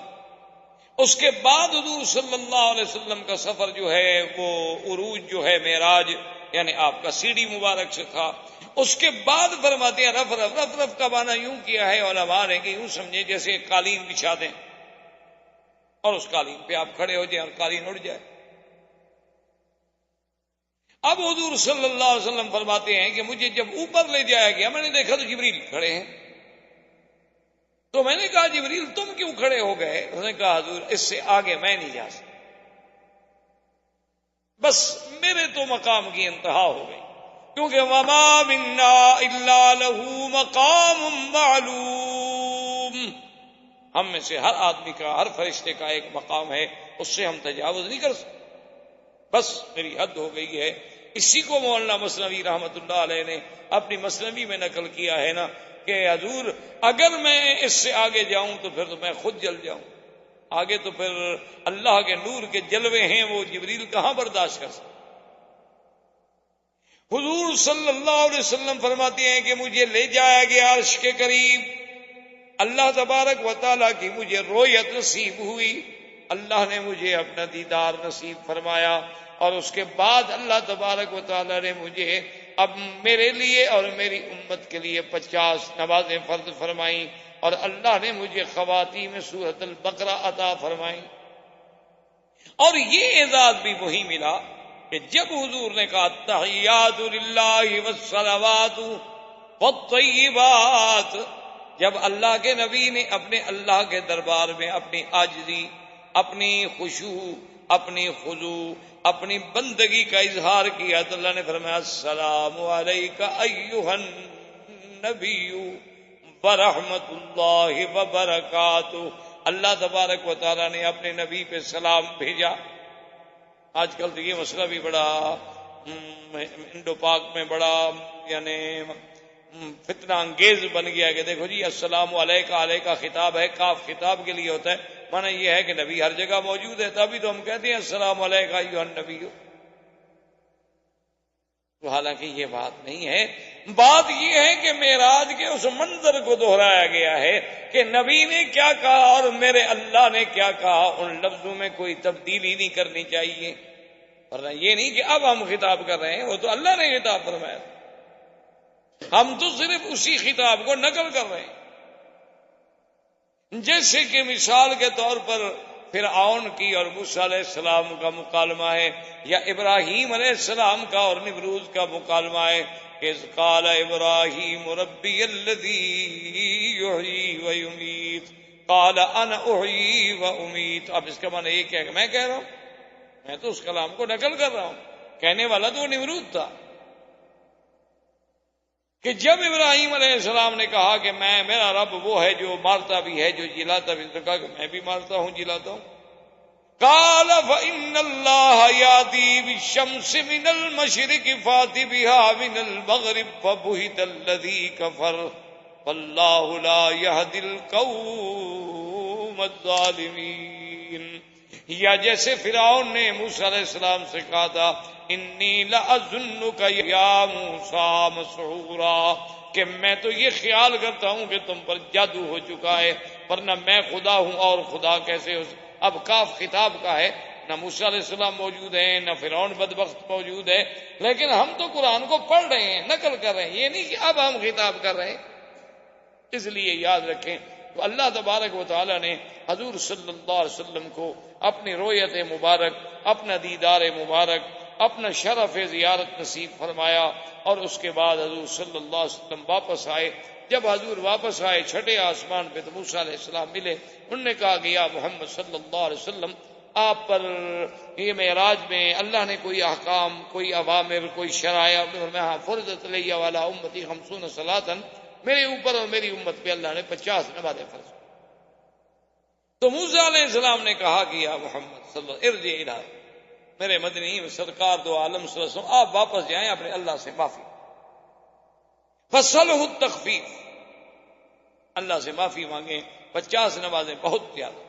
اس کے بعد حضور صلی اللہ علیہ وسلم کا سفر جو ہے وہ عروج جو ہے معراج یعنی آپ کا سیڑھی مبارک سے تھا. اس کے بعد فرماتے ہیں رف رف رف رف کا معنی یوں کیا ہے علماء نے کہ یوں سمجھے جیسے ایک قالین بچھا دیں اور اس قالین پہ آپ کھڑے ہو جائیں اور قالین اڑ جائے. اب حضور صلی اللہ علیہ وسلم فرماتے ہیں کہ مجھے جب اوپر لے جایا گیا میں نے دیکھا تو جبریل کھڑے ہیں. تو میں نے کہا جبریل تم کیوں کھڑے ہو گئے؟ انہوں نے کہا حضور اس سے آگے میں نہیں جا سکتا، بس میرے تو مقام کی انتہا ہو گئی، کیونکہ وما منا الا له مقام معلوم، ہم میں سے ہر آدمی کا ہر فرشتے کا ایک مقام ہے، اس سے ہم تجاوز نہیں کر سکتے، بس میری حد ہو گئی ہے. اسی کو مولانا مثنوی رحمت اللہ علیہ نے اپنی مثنوی میں نقل کیا ہے نا کہ حضور اگر میں اس سے آگے جاؤں تو پھر تو میں خود جل جاؤں، آگے تو پھر اللہ کے نور کے جلوے ہیں، وہ جبریل کہاں برداشت کر سکتے. حضور صلی اللہ علیہ وسلم فرماتے ہیں کہ مجھے لے جایا گیا عرش کے قریب، اللہ تبارک و تعالیٰ کی مجھے رویت نصیب ہوئی، اللہ نے مجھے اپنا دیدار نصیب فرمایا، اور اس کے بعد اللہ تبارک و تعالیٰ نے مجھے اب میرے لیے اور میری امت کے لیے 50 نمازیں فرض فرمائیں، اور اللہ نے مجھے خواتین میں سورۃ البقرہ عطا فرمائی. اور یہ اعزاز بھی وہی ملا کہ جب حضور نے کہا تحیات للہ والصلوات والطیبات، جب اللہ کے نبی نے اپنے اللہ کے دربار میں اپنی عاجزی، اپنی خشوع، اپنی خضوع، اپنی بندگی کا اظہار کیا تو اللہ نے فرمایا السلام علیک ایھا النبی ورحمۃ اللہ وبرکاتہ. اللہ تبارک و تعالیٰ نے اپنے نبی پہ سلام بھیجا. آج کل تو یہ مسئلہ بھی بڑا انڈو پاک میں بڑا یعنی فتنہ انگیز بن گیا کہ دیکھو جی السلام علیکہ، علیکہ خطاب ہے، کاف خطاب کے لیے ہوتا ہے، معنی یہ ہے کہ نبی ہر جگہ موجود ہے، تبھی تو ہم کہتے ہیں السلام علیکہ ایھا النبی. تو حالانکہ یہ بات نہیں ہے، بات یہ ہے کہ معراج کے اس منظر کو دہرایا گیا ہے کہ نبی نے کیا کہا اور میرے اللہ نے کیا کہا، ان لفظوں میں کوئی تبدیلی نہیں کرنی چاہیے. ورنہ یہ نہیں کہ اب ہم خطاب کر رہے ہیں، وہ تو اللہ نے خطاب فرمایا، ہم تو صرف اسی خطاب کو نقل کر رہے ہیں. جیسے کہ مثال کے طور پر فرعون کی اور موسیٰ علیہ السلام کا مکالمہ ہے، یا ابراہیم علیہ السلام کا اور نمرود کا مکالمہ ہے کہ اذ قال ابراہیم ربی الذی یحیی و یمیت قال انا احیی و امیت. اب اس کا معنی یہ کیا کہ میں کہہ رہا ہوں، میں تو اس کلام کو نقل کر رہا ہوں، کہنے والا تو وہ نمرود تھا. کہ جب ابراہیم علیہ السلام نے کہا کہ میرا رب وہ ہے جو مارتا بھی ہے جو جلاتا بھی، تو کہا کہ میں بھی مارتا ہوں جلاتا ہوں. قال فإن الله يأتي بالشمس من المشرق فأت بها من المغرب فبهت الذي كفر والله لا يهدي القوم الظالمين. یا جیسے فرعون نے موسیٰ علیہ السلام سے کہا تھا انی لأظنک یا موسیٰ مسحورا، کہ میں تو یہ خیال کرتا ہوں کہ تم پر جادو ہو چکا ہے، ورنہ میں خدا ہوں اور خدا کیسے ہو. اب کاف خطاب کا ہے، نہ موسیٰ علیہ السلام موجود ہیں نہ فرعون بدبخت موجود ہے، لیکن ہم تو قرآن کو پڑھ رہے ہیں، نقل کر رہے ہیں، یہ نہیں کہ اب ہم خطاب کر رہے ہیں. اس لیے یاد رکھیں تو اللہ تبارک و تعالی نے حضور صلی اللہ علیہ وسلم کو اپنی رویت مبارک، اپنا دیدار مبارک، اپنا شرف زیارت نصیب فرمایا. اور اس کے بعد حضور صلی اللہ علیہ وسلم واپس آئے. جب حضور واپس آئے چھٹے آسمان پہ تو موسیٰ علیہ السلام ملے. انہوں نے کہا کہ یا محمد صلی اللہ علیہ وسلم، آپ پر یہ معراج میں اللہ نے کوئی احکام، کوئی اوامر، کوئی شرائع فرضت علی وعلی امتی 50 صلاۃ، میرے اوپر اور میری امت پہ اللہ نے 50 نمازیں فرض. تو موسیٰ علیہ السلام نے کہا کہ یا محمد صلی اللہ ارجع الی، میرے مدنی سرکار دو عالم صلی اللہ علیہ وسلم، آپ واپس جائیں اپنے اللہ سے معافی، فصلہ التخفیف، اللہ سے معافی مانگیں. 50 نمازیں بہت زیادہ.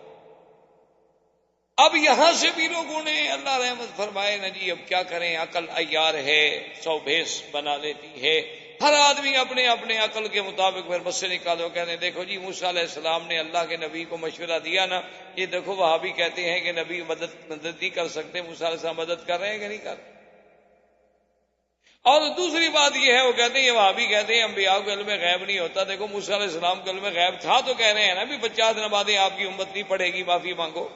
اب یہاں سے بھی لوگوں نے اللہ رحمت فرمائے نا جی اب کیا کریں، عقل عیار ہے، 100 بھیس بنا لیتی ہے، ہر آدمی اپنے اپنے عقل کے مطابق پھر مسئلے نکالو، کہتے ہیں دیکھو جی موسیٰ علیہ السلام نے اللہ کے نبی کو مشورہ دیا نا، یہ دیکھو وہابی کہتے ہیں کہ نبی مدد نہیں کر سکتے، موسیٰ علیہ السلام مدد کر رہے ہیں کہ نہیں کر رہے؟ اور دوسری بات یہ ہے وہ کہتے ہیں، یہ وہابی کہتے ہیں انبیاء کو علم غیب نہیں ہوتا، دیکھو موسیٰ علیہ السلام کو علم غیب تھا تو کہہ رہے ہیں نا بھی 50 نمازیں آپ کی امت نہیں پڑھے گی، معافی مانگو۔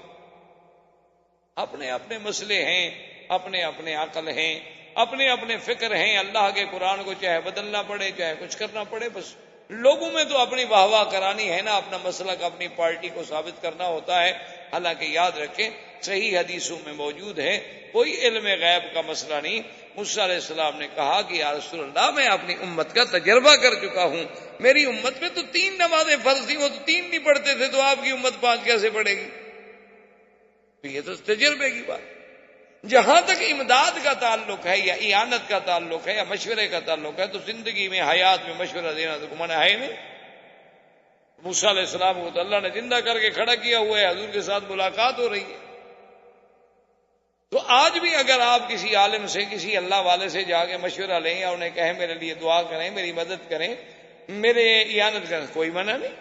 اپنے اپنے مسئلے ہیں، اپنے اپنے عقل ہیں، اپنے اپنے فکر ہیں، اللہ کے قرآن کو چاہے بدلنا پڑے چاہے کچھ کرنا پڑے، بس لوگوں میں تو اپنی واہ واہ کرانی ہے نا، اپنا مسلک اپنی پارٹی کو ثابت کرنا ہوتا ہے۔ حالانکہ یاد رکھیں صحیح حدیثوں میں موجود ہے کوئی علم غیب کا مسئلہ نہیں۔ موسیٰ علیہ السلام نے کہا کہ یا رسول اللہ میں اپنی امت کا تجربہ کر چکا ہوں، میری امت میں تو 3 نمازیں فرض تھیں، وہ تو 3 نہیں پڑھتے تھے، تو آپ کی امت 5 کیسے پڑھے گی؟ یہ تو تجربے کی بات۔ جہاں تک امداد کا تعلق ہے یا اعانت کا تعلق ہے یا مشورے کا تعلق ہے تو زندگی میں حیات میں مشورہ دینا تو منع ہے نہیں۔ موسیٰ علیہ السلام کو تو اللہ نے زندہ کر کے کھڑا کیا ہوا ہے، حضور کے ساتھ ملاقات ہو رہی ہے۔ تو آج بھی اگر آپ کسی عالم سے کسی اللہ والے سے جا کے مشورہ لیں یا انہیں کہیں میرے لیے دعا کریں، میری مدد کریں، میرے اعانت کریں، کوئی منع نہیں۔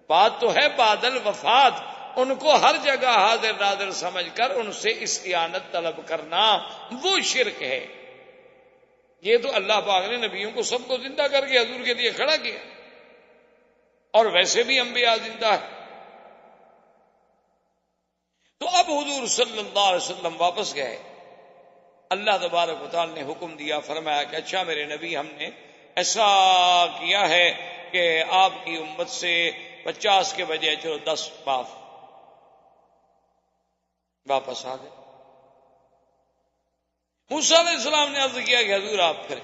بات تو ہے بعد الوفات، ان کو ہر جگہ حاضر ناظر سمجھ کر ان سے استعانت طلب کرنا وہ شرک ہے۔ یہ تو اللہ پاک نے نبیوں کو سب کو زندہ کر کے حضور کے لیے کھڑا کیا، اور ویسے بھی انبیاء زندہ ہے۔ تو اب حضور صلی اللہ علیہ وسلم واپس گئے، اللہ تبارک و تعالی نے حکم دیا، فرمایا کہ اچھا میرے نبی ہم نے ایسا کیا ہے کہ آپ کی امت سے 50 کے بجائے چلو 10 معاف، واپس آ گئے۔ موسیٰ علیہ السلام نے عرض کیا کہ حضور آپ پھر،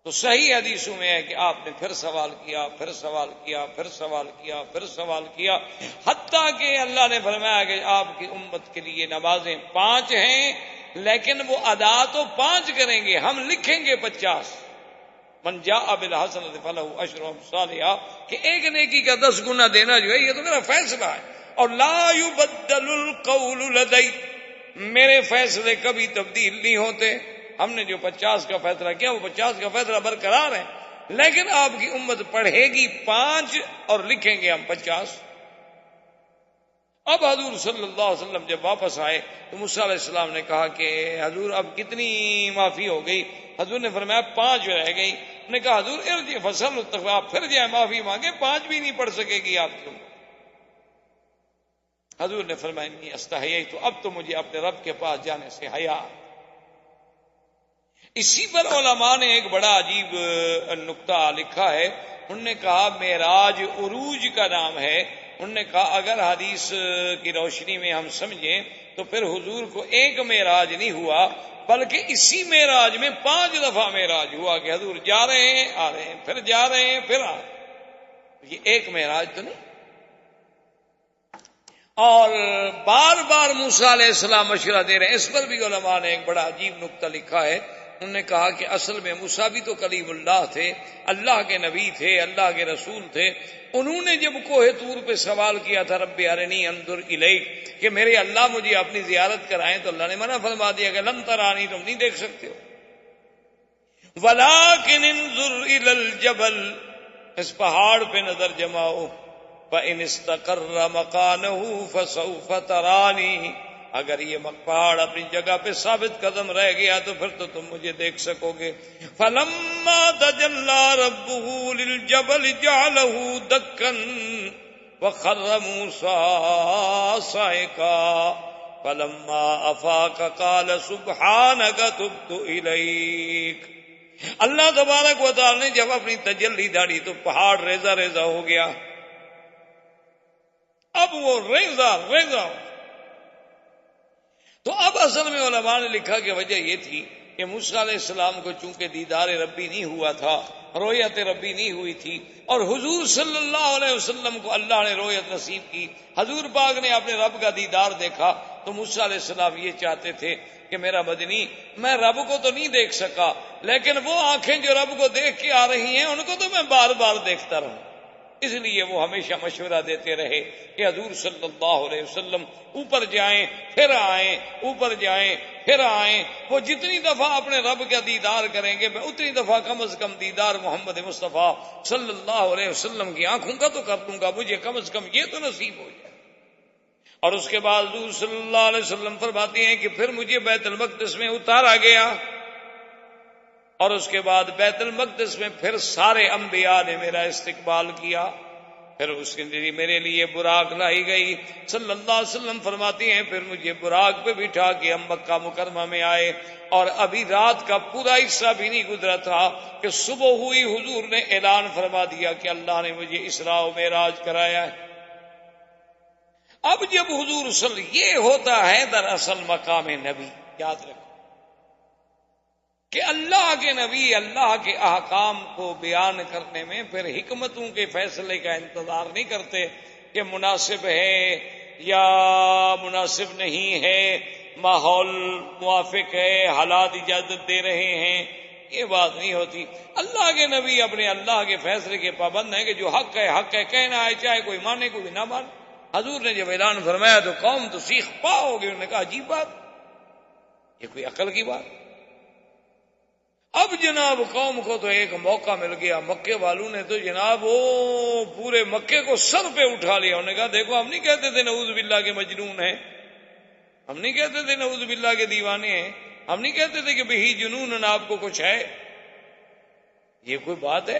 تو صحیح حدیثوں میں ہے کہ آپ نے پھر سوال کیا، پھر سوال کیا، پھر سوال کیا، پھر سوال کیا، حتیٰ کہ اللہ نے فرمایا کہ آپ کی امت کے لیے نمازیں 5 ہیں، لیکن وہ ادا تو 5 کریں گے، ہم لکھیں گے 50۔ من جاء بالحسنۃ فلہ عشر امثالہا، کہ ایک نیکی کا 10 گنا دینا جو ہے یہ تو میرا فیصلہ ہے، اور لا یبدل القول لدی، میرے فیصلے کبھی تبدیل نہیں ہوتے۔ ہم نے جو 50 کا فیصلہ کیا وہ 50 کا فیصلہ برقرار ہے، لیکن آپ کی امت پڑھے گی 5 اور لکھیں گے ہم 50۔ اب حضور صلی اللہ علیہ وسلم جب واپس آئے تو موسیٰ علیہ السلام نے کہا کہ حضور اب کتنی معافی ہو گئی؟ حضور نے فرمایا 5 رہ گئی۔ انہوں نے کہا حضور ارجع فصل التقوی، آپ پھر جائیں معافی مانگے، 5 بھی نہیں پڑھ سکے گی آپ کی امت۔ حضور نے فرمایا انی استحییت، تو اب تو مجھے اپنے رب کے پاس جانے سے حیا۔ اسی پر علماء نے ایک بڑا عجیب نکتہ لکھا ہے، انہوں نے کہا معراج عروج کا نام ہے۔ انہوں نے کہا اگر حدیث کی روشنی میں ہم سمجھیں تو پھر حضور کو ایک معراج نہیں ہوا بلکہ اسی معراج میں 5 دفعہ معراج ہوا، کہ حضور جا رہے ہیں آ رہے ہیں، پھر جا رہے ہیں پھر آ رہے ہیں، یہ ایک معراج تو نہیں۔ اور بار بار موسیٰ علیہ السلام مشورہ دے رہے ہیں، اس پر بھی علماء نے ایک بڑا عجیب نکتہ لکھا ہے۔ انہوں نے کہا کہ اصل میں موسیٰ بھی تو کلیم اللہ تھے، اللہ کے نبی تھے، اللہ کے رسول تھے۔ انہوں نے جب کوہ طور پہ سوال کیا تھا رب ارنی انظر الیک، کہ میرے اللہ مجھے اپنی زیارت کرائیں، تو اللہ نے منع فرما دیا کہ لن ترانی، تم نہیں دیکھ سکتے ہو، ولکن انظر الی الجبل، اس پہاڑ پہ نظر جماؤ، فإن استقر مکانہ فسوف ترانی، اگر یہ پہاڑ اپنی جگہ پہ ثابت قدم رہ گیا تو پھر تو تم مجھے دیکھ سکو گے۔ فلما تجلی ربہ للجبل جعلہ دکا وخر موسیٰ صعقا فلما افاق قال سبحانک تبت الیک۔ اللہ تبارک و تعالی نے جب اپنی تجلی داڑی تو پہاڑ ریزہ ریزہ ہو گیا، اب وہ ریزہ ریزہ۔ تو اب اصل میں علماء نے لکھا کہ وجہ یہ تھی کہ موسیٰ علیہ السلام کو چونکہ دیدار ربی نہیں ہوا تھا، رؤیت ربی نہیں ہوئی تھی، اور حضور صلی اللہ علیہ وسلم کو اللہ نے رؤیت نصیب کی، حضور پاک نے اپنے رب کا دیدار دیکھا، تو موسیٰ علیہ السلام یہ چاہتے تھے کہ میرا مدنی میں رب کو تو نہیں دیکھ سکا، لیکن وہ آنکھیں جو رب کو دیکھ کے آ رہی ہیں ان کو تو میں بار بار دیکھتا رہوں۔ اس لیے وہ ہمیشہ مشورہ دیتے رہے کہ حضور صلی اللہ علیہ وسلم اوپر جائیں پھر آئیں، اوپر جائیں پھر آئیں۔ وہ جتنی دفعہ اپنے رب کا دیدار کریں گے میں اتنی دفعہ کم از کم دیدار محمد مصطفیٰ صلی اللہ علیہ وسلم کی آنکھوں کا تو کر لوں گا، مجھے کم از کم یہ تو نصیب ہو جائے۔ اور اس کے بعد حضور صلی اللہ علیہ وسلم فرماتے ہیں کہ پھر مجھے بیت المقدس میں اتارا گیا، اور اس کے بعد بیت المقدس میں پھر سارے انبیاء نے میرا استقبال کیا، پھر اس کے لیے میرے لیے براق لائی گئی۔ صلی اللہ علیہ وسلم فرماتے ہیں پھر مجھے براق پہ بٹھا کے ہم مکہ مکرمہ میں آئے، اور ابھی رات کا پورا حصہ بھی نہیں گزرا تھا کہ صبح ہوئی، حضور نے اعلان فرما دیا کہ اللہ نے مجھے اسراء و معراج کرایا ہے۔ اب جب حضور صلی یہ ہوتا ہے دراصل مقام نبی، یاد رکھو کہ اللہ کے نبی اللہ کے احکام کو بیان کرنے میں پھر حکمتوں کے فیصلے کا انتظار نہیں کرتے کہ مناسب ہے یا مناسب نہیں ہے، ماحول موافق ہے، حالات اجازت دے رہے ہیں، یہ بات نہیں ہوتی۔ اللہ کے نبی اپنے اللہ کے فیصلے کے پابند ہیں کہ جو حق ہے حق ہے، کہنا ہے چاہے کوئی مانے کوئی نہ مانے۔ حضور نے جب اعلان فرمایا تو قوم تو سیخ پا ہو گئی، انہوں نے کہا عجیب بات، یہ کوئی عقل کی بات۔ اب جناب قوم کو تو ایک موقع مل گیا، مکے والوں نے تو جناب وہ پورے مکے کو سر پہ اٹھا لیا، انہوں نے کہا دیکھو ہم نہیں کہتے تھے نعوذ باللہ کے مجنون ہیں، ہم نہیں کہتے تھے نعوذ باللہ کے دیوانے ہیں، ہم نہیں کہتے تھے کہ بہی جنون آپ کو کچھ ہے۔ یہ کوئی بات ہے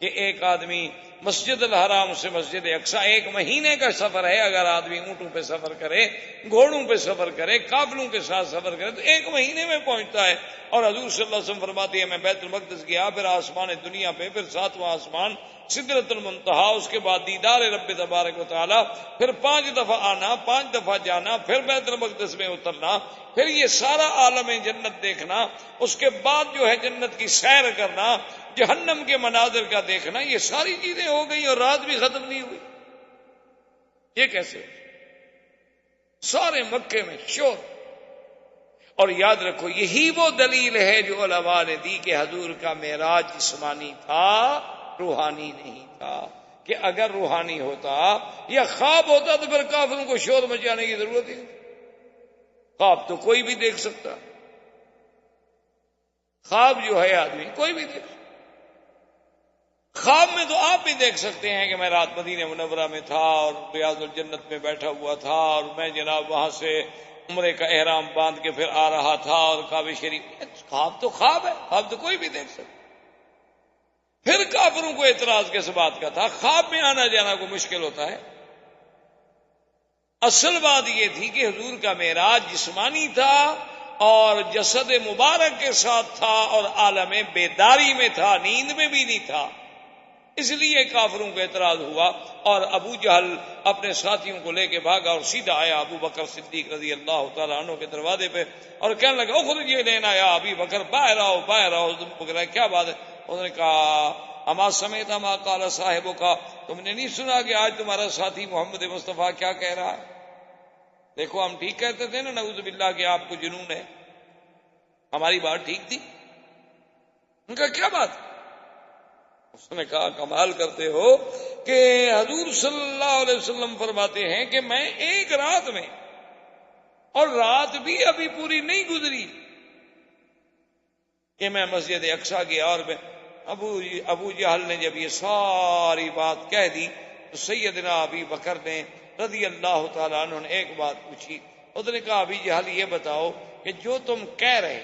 کہ ایک آدمی مسجد الحرام سے مسجد اقصی 1 مہینے کا سفر ہے، اگر آدمی اونٹوں پہ سفر کرے، گھوڑوں پہ سفر کرے، قافلوں کے ساتھ سفر کرے تو 1 مہینے میں پہنچتا ہے۔ اور حضور صلی اللہ علیہ وسلم فرماتے ہیں میں بیت المقدس گیا، پھر آسمان دنیا پہ، پھر 7واں آسمان سدرۃ المنتہا، اس کے بعد دیدار رب تبارک و تعالی، پھر 5 دفعہ آنا، 5 دفعہ جانا، پھر بیت المقدس میں اترنا، پھر یہ سارا عالم جنت دیکھنا، اس کے بعد جو ہے جنت کی سیر کرنا، جہنم کے مناظر کا دیکھنا، یہ ساری چیزیں ہو گئی اور رات بھی ختم نہیں ہوئی۔ یہ کیسے؟ سارے مکے میں شور۔ اور یاد رکھو یہی وہ دلیل ہے جو علماء نے دی کہ حضور کا معراج جسمانی تھا، روحانی نہیں تھا، کہ اگر روحانی ہوتا یا خواب ہوتا تو پھر کافروں کو شور مچانے کی ضرورت ہی نہیں۔ خواب تو کوئی بھی دیکھ سکتا، خواب جو ہے آدمی کوئی بھی دیکھ سکتا۔ خواب میں تو آپ بھی دیکھ سکتے ہیں کہ میں رات مدینہ منورہ میں تھا اور ریاض الجنت میں بیٹھا ہوا تھا، اور میں جناب وہاں سے عمرے کا احرام باندھ کے پھر آ رہا تھا، اور کعبہ شریف۔ خواب تو خواب ہے، خواب تو کوئی بھی دیکھ سکتا۔ پھر کافروں کو اعتراض کس بات کا تھا؟ خواب میں آنا جانا کو مشکل ہوتا ہے۔ اصل بات یہ تھی کہ حضور کا معراج جسمانی تھا اور جسد مبارک کے ساتھ تھا، اور عالم بیداری میں تھا، نیند میں بھی نہیں تھا۔ اس لیے کافروں کو اعتراض ہوا، اور ابو جہل اپنے ساتھیوں کو لے کے بھاگا اور سیدھا آیا ابو بکر صدیق رضی اللہ تعالیٰ عنہ کے دروازے پہ، اور کہنے لگا اخرج لینا یا ابی بکر، باہر آؤ باہر آؤ۔ کیا بات ہے؟ انہوں نے کہا اما سمیت ما قال صاحبوں کا، تم نے نہیں سنا کہ آج تمہارا ساتھی محمد مصطفیٰ کیا کہہ رہا ہے؟ دیکھو ہم ٹھیک کہتے تھے نا نعوذ باللہ کہ آپ کو جنون ہے، ہماری بات ٹھیک تھی؟ ان کا کیا بات؟ اس نے کہا کمال کرتے ہو کہ حضور صلی اللہ علیہ وسلم فرماتے ہیں کہ میں ایک رات میں، اور رات بھی ابھی پوری نہیں گزری، کہ میں مسجد اقصی گیا، اور میں ابو جہل نے جب یہ ساری بات کہہ دی تو سیدنا ابی بکر نے رضی اللہ تعالیٰ عنہ نے ایک بات پوچھی۔ اس نے کہا ابی جہل یہ بتاؤ کہ جو تم کہہ رہے،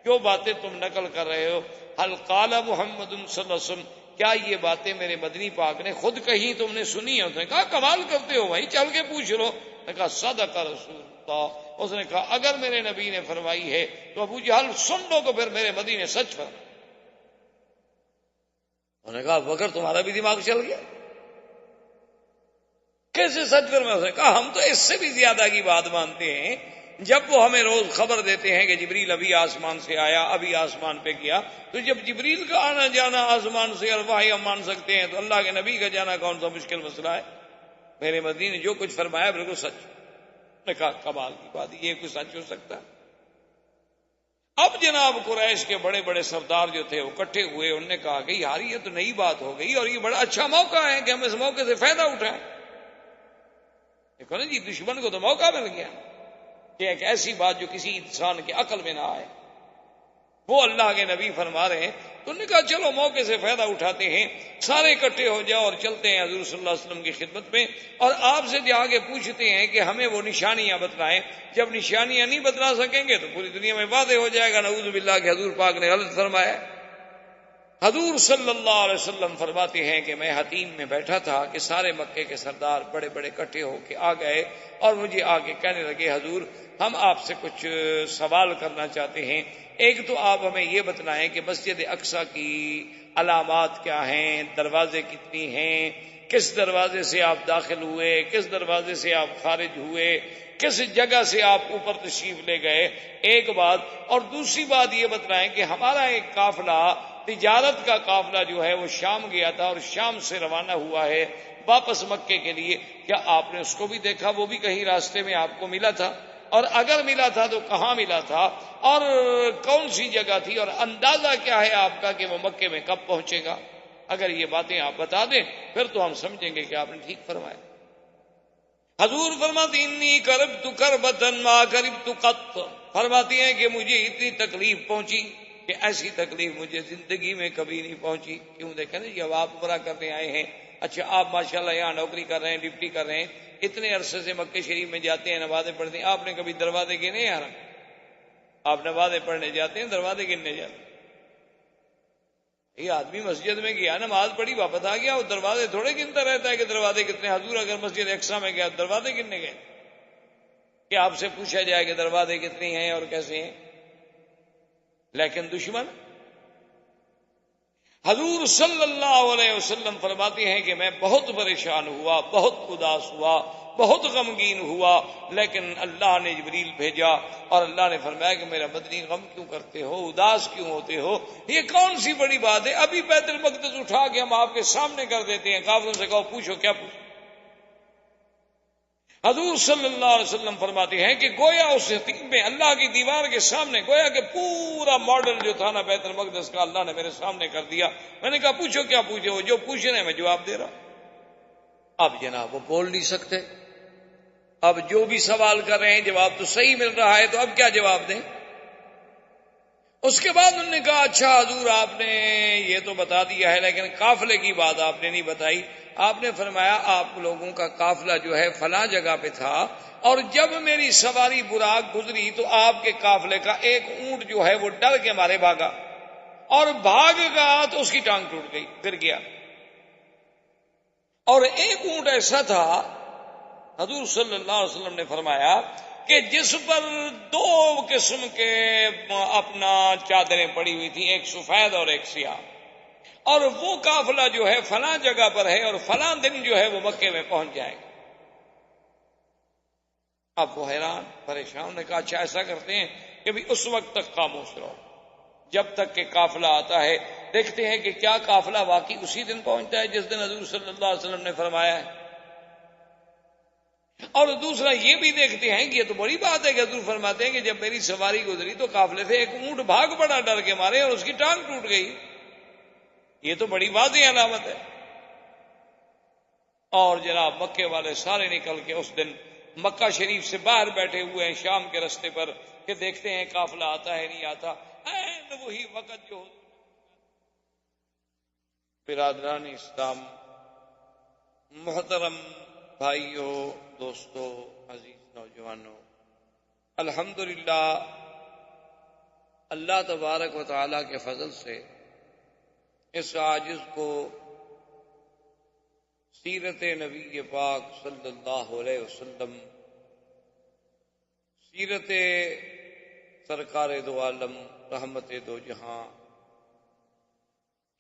جو باتیں تم نقل کر رہے ہو، حل قال محمد صلی اللہ علیہ وسلم، کیا یہ باتیں میرے مدنی پاک نے خود کہیں تم نے سنی ہے؟ اس نے کہا کمال کرتے ہو بھائی، چل کے پوچھ لو۔ نے کہا صدق رسول اللہ۔ اس نے کہا اگر میرے نبی نے فرمائی ہے تو ابو جہل سن لو تو پھر میرے مدنی نے سچ فرمایا۔ انہوں نے کہا بکر تمہارا بھی دماغ چل گیا، کیسے سچ فرمایا؟ اس نے کہا ہم تو اس سے بھی زیادہ کی بات مانتے ہیں، جب وہ ہمیں روز خبر دیتے ہیں کہ جبریل ابھی آسمان سے آیا، ابھی آسمان پہ گیا، تو جب جبریل کا آنا جانا آسمان سے اور وحی ہم مان سکتے ہیں تو اللہ کے نبی کا جانا کون سا مشکل مسئلہ ہے؟ میرے مدنی نے جو کچھ فرمایا بالکل سچ۔ نے کہا کمال کی بات، یہ کوئی سچ ہو سکتا ہے؟ اب جناب قریش کے بڑے بڑے سردار جو تھے وہ اکٹھے ہوئے، انہوں نے کہا کہ یار یہ تو نئی بات ہو گئی اور یہ بڑا اچھا موقع ہے کہ ہم اس موقع سے فائدہ اٹھائیں. دیکھو نا جی، دشمن کو تو موقع مل گیا کہ ایک ایسی بات جو کسی انسان کی عقل میں نہ آئے، وہ اللہ کے نبی فرما رہے ہیں. تو انہوں نے کہا چلو موقع سے فائدہ اٹھاتے ہیں، سارے اکٹھے ہو جاؤ اور چلتے ہیں حضور صلی اللہ علیہ وسلم کی خدمت میں، اور آپ سے جا کے پوچھتے ہیں کہ ہمیں وہ نشانیاں بتلائیں. جب نشانیاں نہیں بتلا سکیں گے تو پوری دنیا میں واضح ہو جائے گا نعوذ باللہ کہ حضور پاک نے غلط فرمایا. حضور صلی اللہ علیہ وسلم فرماتے ہیں کہ میں حتیم میں بیٹھا تھا کہ سارے مکے کے سردار بڑے بڑے اکٹھے ہو کے آ گئے اور مجھے آ کے کہنے لگے حضور ہم آپ سے کچھ سوال کرنا چاہتے ہیں. ایک تو آپ ہمیں یہ بتلائیں کہ مسجد اقصی کی علامات کیا ہیں، دروازے کتنی ہیں، کس دروازے سے آپ داخل ہوئے، کس دروازے سے آپ خارج ہوئے، کس جگہ سے آپ اوپر تشریف لے گئے، ایک بات. اور دوسری بات یہ بتلائیں کہ ہمارا ایک قافلہ تجارت کا قافلہ جو ہے وہ شام گیا تھا اور شام سے روانہ ہوا ہے واپس مکے کے لیے، کیا آپ نے اس کو بھی دیکھا، وہ بھی کہیں راستے میں آپ کو ملا تھا، اور اگر ملا تھا تو کہاں ملا تھا اور کون سی جگہ تھی، اور اندازہ کیا ہے آپ کا کہ وہ مکے میں کب پہنچے گا. اگر یہ باتیں آپ بتا دیں پھر تو ہم سمجھیں گے کہ آپ نے ٹھیک فرمایا. حضور فرماتی انی کربت کربتن ما کربت قط، فرماتی ہیں کہ مجھے اتنی تکلیف پہنچی کہ ایسی تکلیف مجھے زندگی میں کبھی نہیں پہنچی. کیوں؟ دیکھیں نا جب آپ عمرہ کرنے آئے ہیں، اچھا آپ ماشاءاللہ یہاں نوکری کر رہے ہیں، ڈپٹی کر رہے ہیں، اتنے عرصے سے مکے شریف میں جاتے ہیں، نمازیں پڑھتے ہیں، آپ نے کبھی دروازے گنے یار؟ آپ نمازیں پڑھنے جاتے ہیں، دروازے گننے جاتے ہیں. یہ آدمی مسجد میں گیا، نماز پڑھی، واپس آ گیا، وہ دروازے تھوڑے گنتا رہتا ہے کہ دروازے کتنے. حضور اگر مسجد اقصی میں گیا دروازے گننے گئے کہ آپ سے پوچھا جائے کہ دروازے کتنے ہیں اور کیسے ہیں. لیکن دشمن حضور صلی اللہ علیہ وسلم فرماتے ہیں کہ میں بہت پریشان ہوا، بہت اداس ہوا، بہت غمگین ہوا، لیکن اللہ نے جبریل بھیجا اور اللہ نے فرمایا کہ میرا مدنی غم کیوں کرتے ہو، اداس کیوں ہوتے ہو، یہ کون سی بڑی بات ہے، ابھی بیت المقدس اٹھا کے ہم آپ کے سامنے کر دیتے ہیں، کافروں سے کہو پوچھو کیا پوچھو. حضور صلی اللہ علیہ وسلم فرماتے ہیں کہ گویا اس حتیم میں اللہ کی دیوار کے سامنے گویا کہ پورا ماڈل جو تھا نا بیت المقدس کا اللہ نے میرے سامنے کر دیا. میں نے کہا پوچھو کیا پوچھو، جو پوچھ رہے ہیں میں جواب دے رہا ہوں. اب جناب وہ بول نہیں سکتے، اب جو بھی سوال کر رہے ہیں جواب تو صحیح مل رہا ہے، تو اب کیا جواب دیں. اس کے بعد انہوں نے کہا اچھا حضور آپ نے یہ تو بتا دیا ہے لیکن قافلے کی بات آپ نے نہیں بتائی. آپ نے فرمایا آپ لوگوں کا قافلہ جو ہے فلاں جگہ پہ تھا، اور جب میری سواری براق گزری تو آپ کے قافلے کا ایک اونٹ جو ہے وہ ڈر کے مارے بھاگا، اور بھاگ گیا تو اس کی ٹانگ ٹوٹ گئی، گر گیا. اور ایک اونٹ ایسا تھا حضور صلی اللہ علیہ وسلم نے فرمایا کہ جس پر دو قسم کے اپنا چادریں پڑی ہوئی تھی، ایک سفید اور ایک سیاہ، اور وہ قافلہ جو ہے فلاں جگہ پر ہے اور فلاں دن جو ہے وہ مکے میں پہنچ جائے گا. اب وہ حیران پریشان نے کہا اچھا ایسا کرتے ہیں کہ بھی اس وقت تک خاموش رہو جب تک کہ قافلہ آتا ہے، دیکھتے ہیں کہ کیا قافلہ واقعی اسی دن پہنچتا ہے جس دن حضور صلی اللہ علیہ وسلم نے فرمایا ہے. اور دوسرا یہ بھی دیکھتے ہیں کہ یہ تو بڑی بات ہے کہ حضور فرماتے ہیں کہ جب میری سواری گزری تو قافلے سے ایک اونٹ بھاگ پڑا ڈر کے مارے اور اس کی ٹانگ ٹوٹ گئی. یہ تو بڑی واضح علامت ہے. اور جناب مکے والے سارے نکل کے اس دن مکہ شریف سے باہر بیٹھے ہوئے ہیں شام کے رستے پر کہ دیکھتے ہیں قافلہ آتا ہے نہیں آتا. وہی وقت جو برادران اسلام، محترم بھائیوں، دوستوں، عزیز نوجوانوں، الحمدللہ اللہ تبارک و تعالی کے فضل سے اس عاجز کو سیرت نبی پاک صلی اللہ علیہ وسلم، سیرت سرکار دو عالم رحمت دو جہاں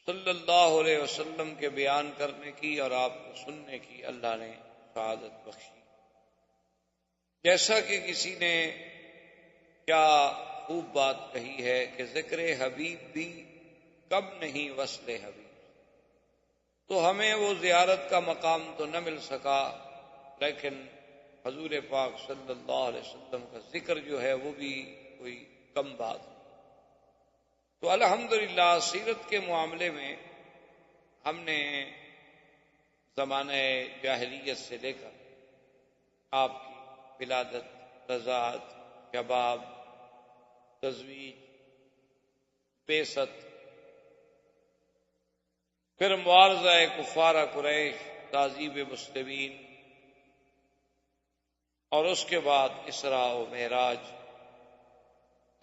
صلی اللہ علیہ وسلم کے بیان کرنے کی اور آپ کو سننے کی اللہ نے سعادت بخشی. جیسا کہ کسی نے کیا خوب بات کہی ہے کہ ذکر حبیب بھی کب نہیں وصل حبیب، تو ہمیں وہ زیارت کا مقام تو نہ مل سکا، لیکن حضور پاک صلی اللہ علیہ وسلم کا ذکر جو ہے وہ بھی کوئی کم بات. تو الحمدللہ سیرت کے معاملے میں ہم نے زمانہ جاہلیت سے لے کر آپ کی ولادت، رضاعت، شباب، تزویج، بعثت، پھر معارضہ کفار قریش، تعذیب مسلمین، اور اس کے بعد اسراء و معراج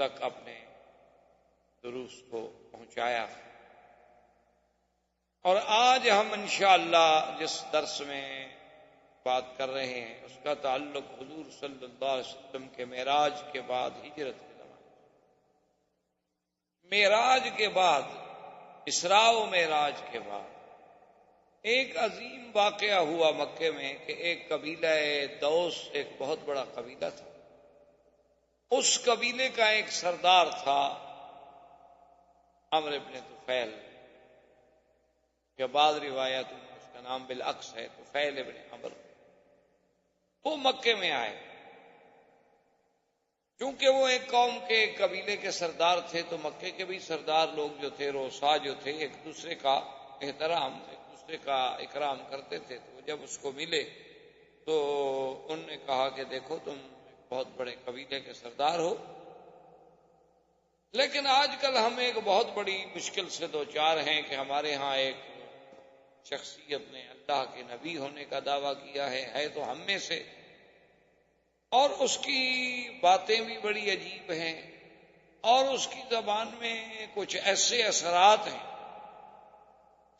تک اپنے دروس کو پہنچایا۔ اور آج ہم انشاءاللہ جس درس میں بات کر رہے ہیں اس کا تعلق حضور صلی اللہ علیہ وسلم کے معراج کے بعد ہجرت کے زمانے، معراج کے بعد، اسراء و معراج کے بعد ایک عظیم واقعہ ہوا مکے میں کہ ایک قبیلہ دوس، ایک بہت بڑا قبیلہ تھا، اس قبیلے کا ایک سردار تھا عمرو بن طفیل، یا بعض روایات میں اس کا نام بالعکس ہے طفیل بن عمرو۔ وہ مکے میں آئے، چونکہ وہ ایک قوم کے ایک قبیلے کے سردار تھے تو مکے کے بھی سردار لوگ جو تھے، روسا جو تھے، ایک دوسرے کا احترام، ایک دوسرے کا اکرام کرتے تھے۔ تو جب اس کو ملے تو انہوں نے کہا کہ دیکھو تم بہت بڑے قبیلے کے سردار ہو، لیکن آج کل ہم ایک بہت بڑی مشکل سے دوچار ہیں کہ ہمارے ہاں ایک شخصیت نے اللہ کے نبی ہونے کا دعویٰ کیا ہے تو ہم میں سے، اور اس کی باتیں بھی بڑی عجیب ہیں، اور اس کی زبان میں کچھ ایسے اثرات ہیں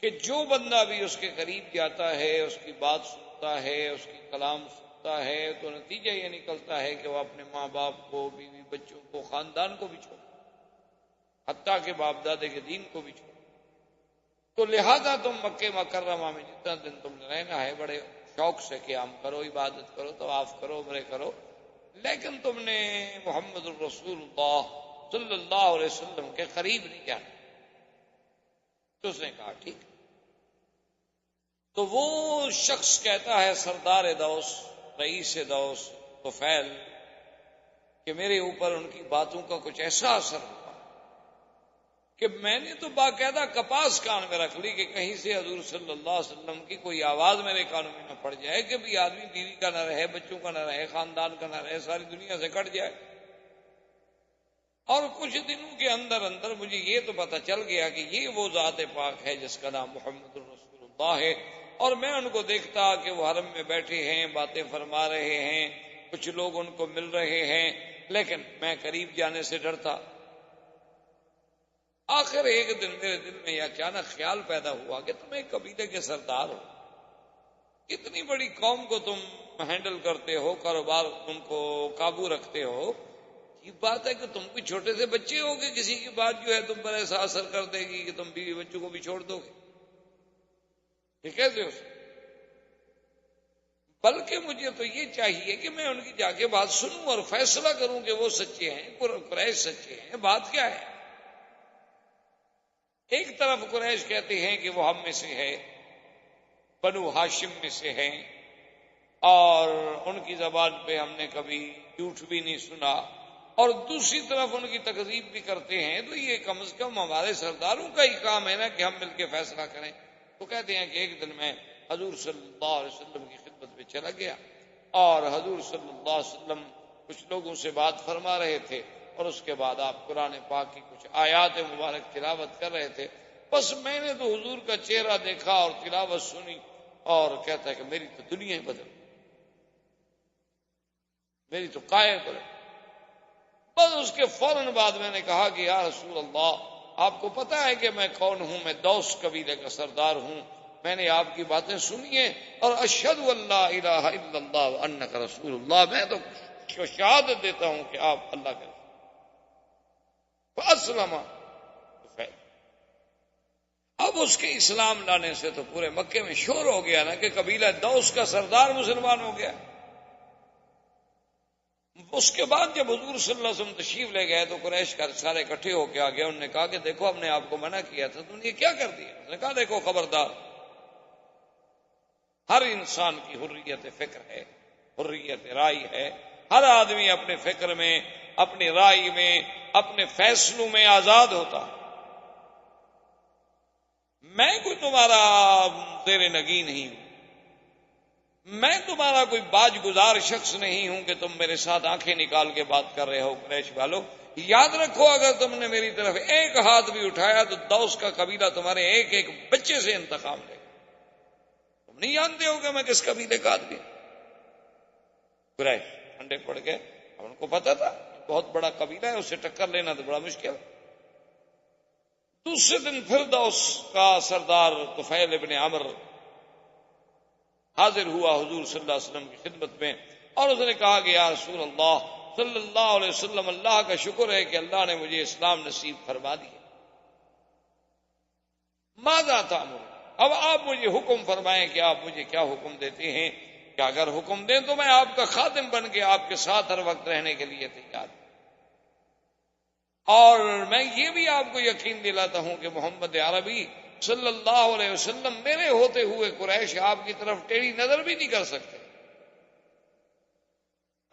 کہ جو بندہ بھی اس کے قریب جاتا ہے، اس کی بات سنتا ہے، اس کی کلام سنتا ہے، تو نتیجہ یہ نکلتا ہے کہ وہ اپنے ماں باپ کو، بیوی بچوں کو، خاندان کو بھی چھوڑ، حتیٰ کہ باپ دادے کے دین کو بھی چھوڑ۔ تو لہذا تم مکہ مکرمہ میں جتنا دن تم نے رہنا ہے بڑے شوق سے قیام کرو، عبادت کرو، طواف کرو، عمرے کرو، لیکن تم نے محمد الرسول اللہ صلی اللہ علیہ وسلم کے قریب نہیں جانا۔ تو اس نے کہا ٹھیک۔ تو وہ شخص کہتا ہے سردار دوس، رئیس دوس طفیل، کہ میرے اوپر ان کی باتوں کا کچھ ایسا اثر ہوا کہ میں نے تو باقاعدہ کپاس کان میں رکھ لی کہ کہیں سے حضور صلی اللہ علیہ وسلم کی کوئی آواز میرے کانوں میں نہ پڑ جائے کہ بھی آدمی بیوی کا نہ رہے، بچوں کا نہ رہے، خاندان کا نہ رہے، ساری دنیا سے کٹ جائے۔ اور کچھ دنوں کے اندر اندر مجھے یہ تو پتہ چل گیا کہ یہ وہ ذات پاک ہے جس کا نام محمد الرسول اللہ ہے، اور میں ان کو دیکھتا کہ وہ حرم میں بیٹھے ہیں، باتیں فرما رہے ہیں، کچھ لوگ ان کو مل رہے ہیں، لیکن میں قریب جانے سے ڈرتا۔ آخر ایک دن میرے دل میں یہ اچانک خیال پیدا ہوا کہ تم ایک قبیلے کے سردار ہو، اتنی بڑی قوم کو تم ہینڈل کرتے ہو، کاروبار ان کو قابو رکھتے ہو، یہ بات ہے کہ تم کوئی چھوٹے سے بچے ہو کہ کسی کی بات جو ہے تم پر ایسا اثر کر دے گی کہ تم بیوی بچوں کو بھی چھوڑ دو گے؟ یہ کیسے ہو؟ بلکہ مجھے تو یہ چاہیے کہ میں ان کی جا کے بات سنوں اور فیصلہ کروں کہ وہ سچے ہیں، قریش سچے ہیں، بات کیا ہے؟ ایک طرف قریش کہتے ہیں کہ وہ ہم میں سے ہے، بنو ہاشم میں سے ہیں، اور ان کی زبان پہ ہم نے کبھی جھوٹ بھی نہیں سنا، اور دوسری طرف ان کی تکذیب بھی کرتے ہیں، تو یہ کم از کم ہمارے سرداروں کا ہی کام ہے نا کہ ہم مل کے فیصلہ کریں۔ تو کہتے ہیں کہ ایک دن میں حضور صلی اللہ علیہ وسلم کی خدمت میں چلا گیا، اور حضور صلی اللہ علیہ وسلم کچھ لوگوں سے بات فرما رہے تھے، اور اس کے بعد آپ قرآن پاک کی کچھ آیات مبارک تلاوت کر رہے تھے۔ بس میں نے تو حضور کا چہرہ دیکھا اور تلاوت سنی، اور کہتا ہے کہ میری تو دنیا ہی بدل، میری تو کائے بدل۔ بس اس کے فوراً بعد میں نے کہا کہ یا رسول اللہ، آپ کو پتا ہے کہ میں کون ہوں؟ میں دوس قبیلے کا سردار ہوں، میں نے آپ کی باتیں سنی ہیں، اور اشہد اللہ الہ الا اللہ وانک رسول اللہ، میں تو شہادت دیتا ہوں کہ آپ اللہ کے رسول۔ فاسلم طفیل۔ اب اس کے اسلام لانے سے تو پورے مکے میں شور ہو گیا نا کہ قبیلہ دوس کا سردار مسلمان ہو گیا۔ اس کے بعد جب حضور صلی اللہ علیہ وسلم تشریف لے گئے تو قریش کا سارے اکٹھے ہو کے آ گئے، انہوں نے کہا کہ دیکھو ہم نے آپ کو منع کیا تھا، تم نے یہ کیا کر دیا؟ اس نے کہا دیکھو خبردار، ہر انسان کی حریت فکر ہے، حریت رائے ہے، ہر آدمی اپنے فکر میں، اپنی رائے میں، اپنے فیصلوں میں آزاد ہوتا ہے، میں کوئی تمہارا زیر نگی نہیں ہوں، میں تمہارا کوئی باج گزار شخص نہیں ہوں کہ تم میرے ساتھ آنکھیں نکال کے بات کر رہے ہو۔ قریش والو یاد رکھو، اگر تم نے میری طرف ایک ہاتھ بھی اٹھایا تو دوس کا قبیلہ تمہارے ایک ایک بچے سے انتقام لے گا۔ تم نہیں جانتے ہو کہ میں کس قبیلے کا آدمی ہوں۔ قریش ٹھنڈے پڑ گئے، اب ان کو پتا تھا بہت بڑا قبیلہ ہے، اس سے ٹکر لینا تو بڑا مشکل ہے۔ دوسرے دن پھر دوس کا سردار طفیل ابن عمرو حاضر ہوا حضور صلی اللہ علیہ وسلم کی خدمت میں، اور اس نے کہا کہ یا رسول اللہ صلی اللہ علیہ وسلم، اللہ کا شکر ہے کہ اللہ نے مجھے اسلام نصیب فرما دیا۔ ماذا تأمر، اب آپ مجھے حکم فرمائیں کہ آپ مجھے کیا حکم دیتے ہیں، کہ اگر حکم دیں تو میں آپ کا خادم بن کے آپ کے ساتھ ہر وقت رہنے کے لیے تیار ہوں، اور میں یہ بھی آپ کو یقین دلاتا ہوں کہ محمد عربی صلی اللہ علیہ وسلم میرے ہوتے ہوئے قریش آپ کی طرف ٹیڑھی نظر بھی نہیں کر سکتے۔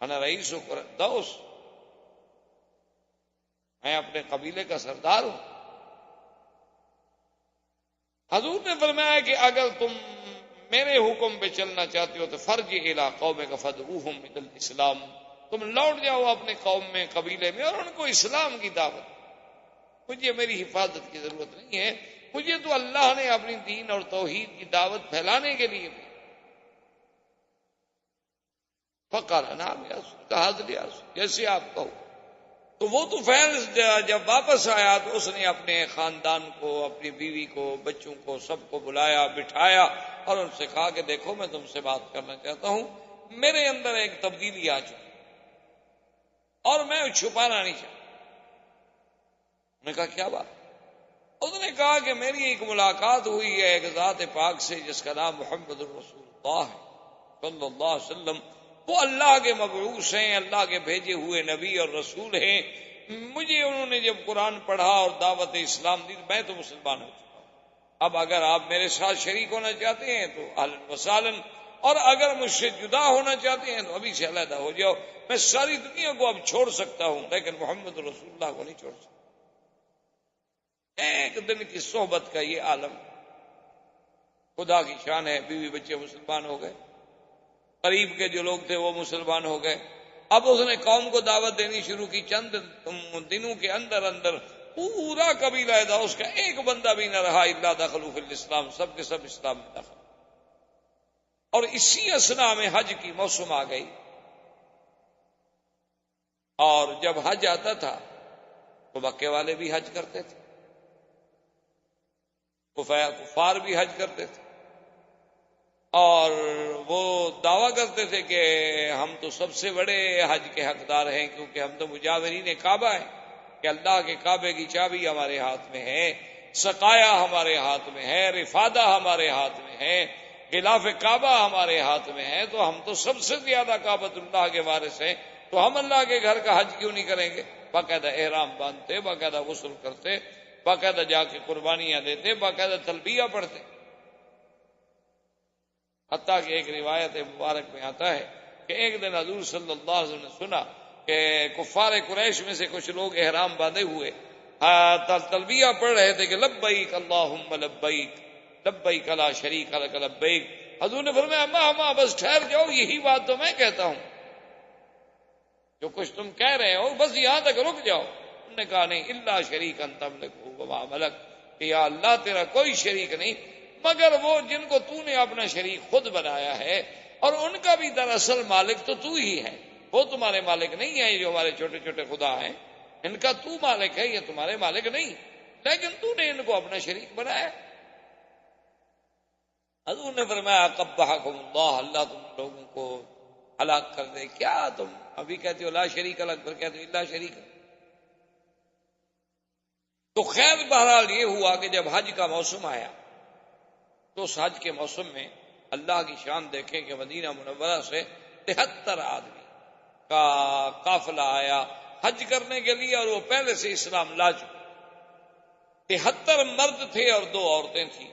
انا رئیس دوس، میں اپنے قبیلے کا سردار ہوں۔ حضور نے فرمایا کہ اگر تم میرے حکم پہ چلنا چاہتے ہو تو فرج الی قومک فدعوہم الی الاسلام، تم لوٹ جاؤ اپنے قوم میں، قبیلے میں، اور ان کو اسلام کی دعوت۔ مجھے میری حفاظت کی ضرورت نہیں ہے، مجھے تو اللہ نے اپنی دین اور توحید کی دعوت پھیلانے کے لیے بھی۔ فقال نعم یا رسول، کہا حاضر یا رسول، جیسے آپ کہو۔ تو وہ طفیل جب واپس آیا تو اس نے اپنے خاندان کو، اپنی بیوی کو، بچوں کو، سب کو بلایا، بٹھایا، اور ان سے کہا کہ دیکھو میں تم سے بات کرنا چاہتا ہوں، میرے اندر ایک تبدیلی آ چکی اور میں چھپانا نہیں چاہتا۔ انہوں نے کہا کیا بات؟ اس نے کہا کہ میری ایک ملاقات ہوئی ہے ایک ذات پاک سے جس کا نام محمد الرسول اللہ ہے صلی اللہ علیہ وسلم، وہ اللہ کے مبعوث ہیں، اللہ کے بھیجے ہوئے نبی اور رسول ہیں۔ مجھے انہوں نے جب قرآن پڑھا اور دعوت اسلام دی، میں تو مسلمان ہو چکا ہوں۔ اب اگر آپ میرے ساتھ شریک ہونا چاہتے ہیں تو اہلاً وسہلاً، اور اگر مجھ سے جدا ہونا چاہتے ہیں تو ابھی سے علیحدہ ہو جاؤ۔ میں ساری دنیا کو اب چھوڑ سکتا ہوں لیکن محمد رسول اللہ کو نہیں چھوڑ سکتا۔ ایک دن کی صحبت کا یہ عالم، خدا کی شان ہے، بیوی بچے مسلمان ہو گئے، قریب کے جو لوگ تھے وہ مسلمان ہو گئے۔ اب اس نے قوم کو دعوت دینی شروع کی، چند دنوں کے اندر اندر پورا قبیلہ دوس کا ایک بندہ بھی نہ رہا الا دخلوا فی الاسلام، سب کے سب اسلام میں داخل۔ اور اسی اثنا میں حج کی موسم آ گئی، اور جب حج آتا تھا تو مکے والے بھی حج کرتے تھے، کفار بھی حج کرتے تھے، اور وہ دعویٰ کرتے تھے کہ ہم تو سب سے بڑے حج کے حقدار ہیں، کیونکہ ہم تو مجاورین کعبہ ہیں، کہ اللہ کے کعبے کی چابی ہمارے ہاتھ میں ہے، سقایا ہمارے ہاتھ میں ہے، رفادہ ہمارے ہاتھ میں ہے، غلاف کعبہ ہمارے ہاتھ میں ہے، تو ہم تو سب سے زیادہ کعبۃ اللہ کے وارث ہیں، تو ہم اللہ کے گھر کا حج کیوں نہیں کریں گے؟ باقاعدہ احرام باندھتے، باقاعدہ غسل کرتے، باقاعدہ جا کے قربانیاں دیتے، باقاعدہ تلبیہ پڑھتے۔ حتیٰ کہ ایک روایت مبارک میں آتا ہے کہ ایک دن حضور صلی اللہ علیہ وسلم نے سنا کہ کفار قریش میں سے کچھ لوگ احرام باندھے ہوئے تلبیہ پڑھ رہے تھے کہ لبیک اللہم لبیک لبیک لا شریک لک لبیک۔ حضور نے فرمایا اما بس ٹھہر جاؤ، یہی بات تو میں کہتا ہوں، جو کچھ تم کہہ رہے ہو بس یہاں تک رک جاؤ۔ انہوں نے کہا نہیں، الا شریکا تملکہ وما ملک، کہ یا اللہ تیرا کوئی شریک نہیں مگر وہ جن کو تو نے اپنا شریک خود بنایا ہے، اور ان کا بھی دراصل مالک تو تو ہی ہے، وہ تمہارے مالک نہیں ہے، جو ہمارے چھوٹے چھوٹے خدا ہیں ان کا تو مالک ہے، یہ تمہارے مالک نہیں، لیکن تو نے ان کو اپنا شریک بنایا۔ حضور نے فرمایا قبحکم اللہ، اللہ تم لوگوں کو ہلاک کر دے، کیا تم ابھی کہتے ہو لا شریک لک، پھر کہتے ہو الا شریک۔ تو خیر بہرحال یہ ہوا کہ جب حج کا موسم آیا تو اس حج کے موسم میں اللہ کی شان دیکھیں کہ مدینہ منورہ سے 73 آدمی کا قافلہ آیا حج کرنے کے لیے، اور وہ پہلے سے اسلام لا چکے۔ 73 مرد تھے اور 2 عورتیں تھیں۔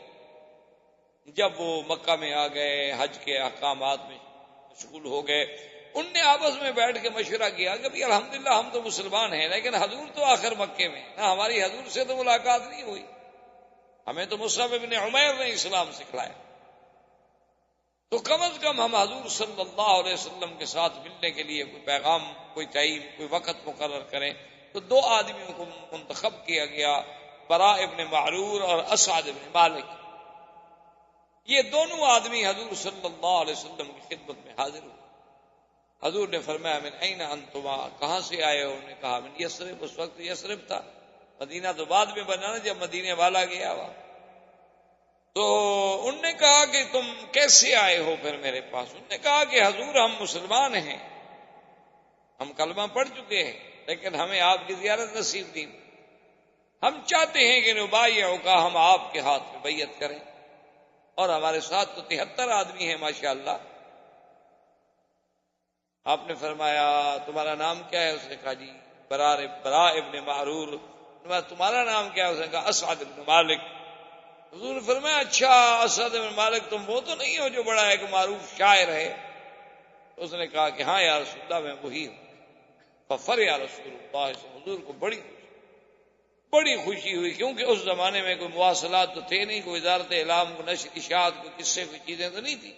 جب وہ مکہ میں آ گئے، حج کے احکامات میں مشغول ہو گئے، ان نے آپس میں بیٹھ کے مشورہ کیا کہ بھی الحمدللہ ہم تو مسلمان ہیں، لیکن حضور تو آخر مکے میں، نہ ہماری حضور سے تو ملاقات نہیں ہوئی، ہمیں تو مصعب ابن عمیر نے اسلام سکھلایا، تو کم از کم ہم حضور صلی اللہ علیہ وسلم کے ساتھ ملنے کے لیے کوئی پیغام، کوئی ٹائم، کوئی وقت مقرر کریں۔ تو دو آدمیوں کو منتخب کیا گیا، براء ابن معرور اور اسعد ابن مالک۔ یہ دونوں آدمی حضور صلی اللہ علیہ وسلم کی خدمت میں حاضر ہوئے۔ حضور نے فرمایا من این انتما، کہاں سے آئے ہو؟ انہوں نے کہا من یثرب، اس وقت یثرب تھا، مدینہ تو بعد میں بنا نا جب مدینے والا گیا ہوا۔ تو انہوں نے کہا کہ تم کیسے آئے ہو پھر میرے پاس؟ انہوں نے کہا کہ حضور ہم مسلمان ہیں، ہم کلمہ پڑھ چکے ہیں، لیکن ہمیں آپ کی زیارت نصیب نہیں، ہم چاہتے ہیں کہ نبایعو کا، ہم آپ کے ہاتھ میں بیعت کریں، اور ہمارے ساتھ تو 73 آدمی ہیں ماشاءاللہ۔ آپ نے فرمایا تمہارا نام کیا ہے؟ اس نے کہا جی براء ابن معرور۔ تمہارا نام کیا ہے؟ اس نے کہا اسعد ابن مالک۔ حضور نے فرمایا اچھا اسعد ابن مالک، تم وہ تو نہیں ہو جو بڑا ایک معروف شاعر ہے؟ اس نے کہا کہ ہاں یا رسول اللہ میں وہی ہوں۔ ففر یا رسول اللہ، حضور کو بڑی خوشی ہوئی، کیونکہ اس زمانے میں کوئی مواصلات تو تھے نہیں، کوئی وزارت اعلام، کوئی نشر اشاعت، کوئی قصے، کوئی چیزیں تو نہیں تھی۔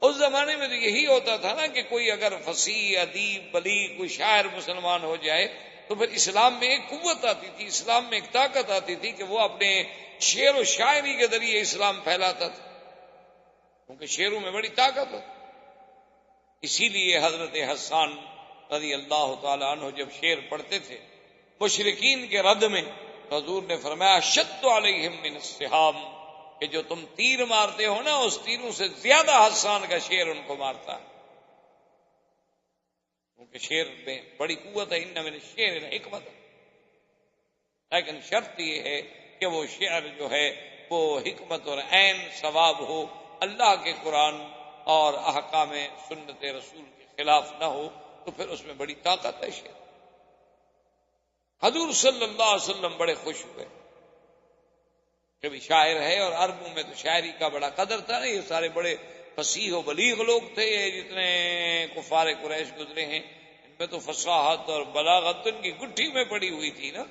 اس زمانے میں تو یہی ہوتا تھا نا کہ کوئی اگر فصیح، ادیب، بلیغ، کوئی شاعر مسلمان ہو جائے تو پھر اسلام میں ایک قوت آتی تھی، اسلام میں ایک طاقت آتی تھی کہ وہ اپنے شعر و شاعری کے ذریعے اسلام پھیلاتا تھا، کیونکہ شعروں میں بڑی طاقت ہے۔ اسی لیے حضرت حسان رضی اللہ تعالی عنہ جب شعر پڑھتے تھے مشرکین کے رد میں، تو حضور نے فرمایا شد علیہم من السہام، کہ جو تم تیر مارتے ہو نا اس تیروں سے زیادہ حسان کا شعر ان کو مارتا ہے، کیونکہ شعر میں بڑی قوت ہے، ان من الشعر حکمت، لیکن شرط یہ ہے کہ وہ شعر جو ہے وہ حکمت اور عین ثواب ہو، اللہ کے قرآن اور احکام سنت رسول کے خلاف نہ ہو، تو پھر اس میں بڑی طاقت ہے شعر۔ حضور صلی اللہ علیہ وسلم بڑے خوش ہوئے، کبھی شاعر ہے، اور عربوں میں تو شاعری کا بڑا قدر تھا نا، یہ سارے بڑے فصیح و بلیغ لوگ تھے، جتنے کفار قریش گزرے ہیں ان میں تو فصاحت اور بلاغت ان کی گٹھی میں پڑی ہوئی تھی نا۔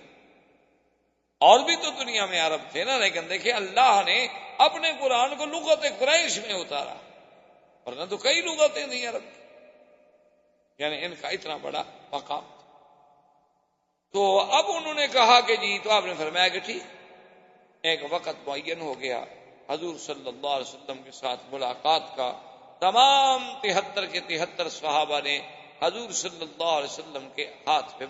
اور بھی تو دنیا میں عرب تھے نا، لیکن دیکھیں اللہ نے اپنے قرآن کو لغت قریش میں اتارا، ورنہ تو کئی لغتیں تھیں عرب کی، یعنی ان کا اتنا بڑا مقام تھا۔ تو اب انہوں نے کہا کہ جی، تو آپ نے فرمایا کہ ٹھیک، ایک وقت معین ہو گیا حضور صلی اللہ علیہ وسلم کے ساتھ ملاقات کا۔ تمام 73 کے 73 صحابہ نے حضور صلی اللہ علیہ وسلم کے ہاتھ پہ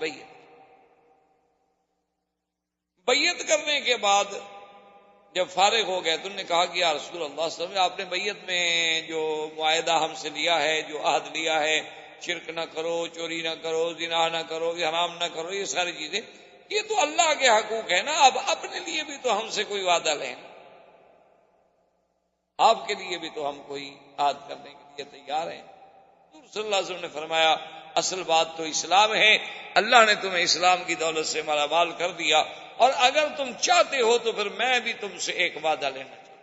بیعت کرنے کے بعد جب فارغ ہو گئے تو انہوں نے کہا کہ یا رسول اللہ صلی اللہ علیہ وسلم، آپ نے بیعت میں جو معاہدہ ہم سے لیا ہے، جو عہد لیا ہے، شرک نہ کرو، چوری نہ کرو، زنا نہ کرو، حرام نہ کرو، یہ ساری چیزیں یہ تو اللہ کے حقوق ہے نا، اب اپنے لیے بھی تو ہم سے کوئی وعدہ لیں، آپ کے لیے بھی تو ہم کوئی عہد کرنے کے لیے تیار ہیں۔ حضور صلی اللہ علیہ وسلم نے فرمایا اصل بات تو اسلام ہے، اللہ نے تمہیں اسلام کی دولت سے مالا مال کر دیا، اور اگر تم چاہتے ہو تو پھر میں بھی تم سے ایک وعدہ لینا چاہتا ہوں۔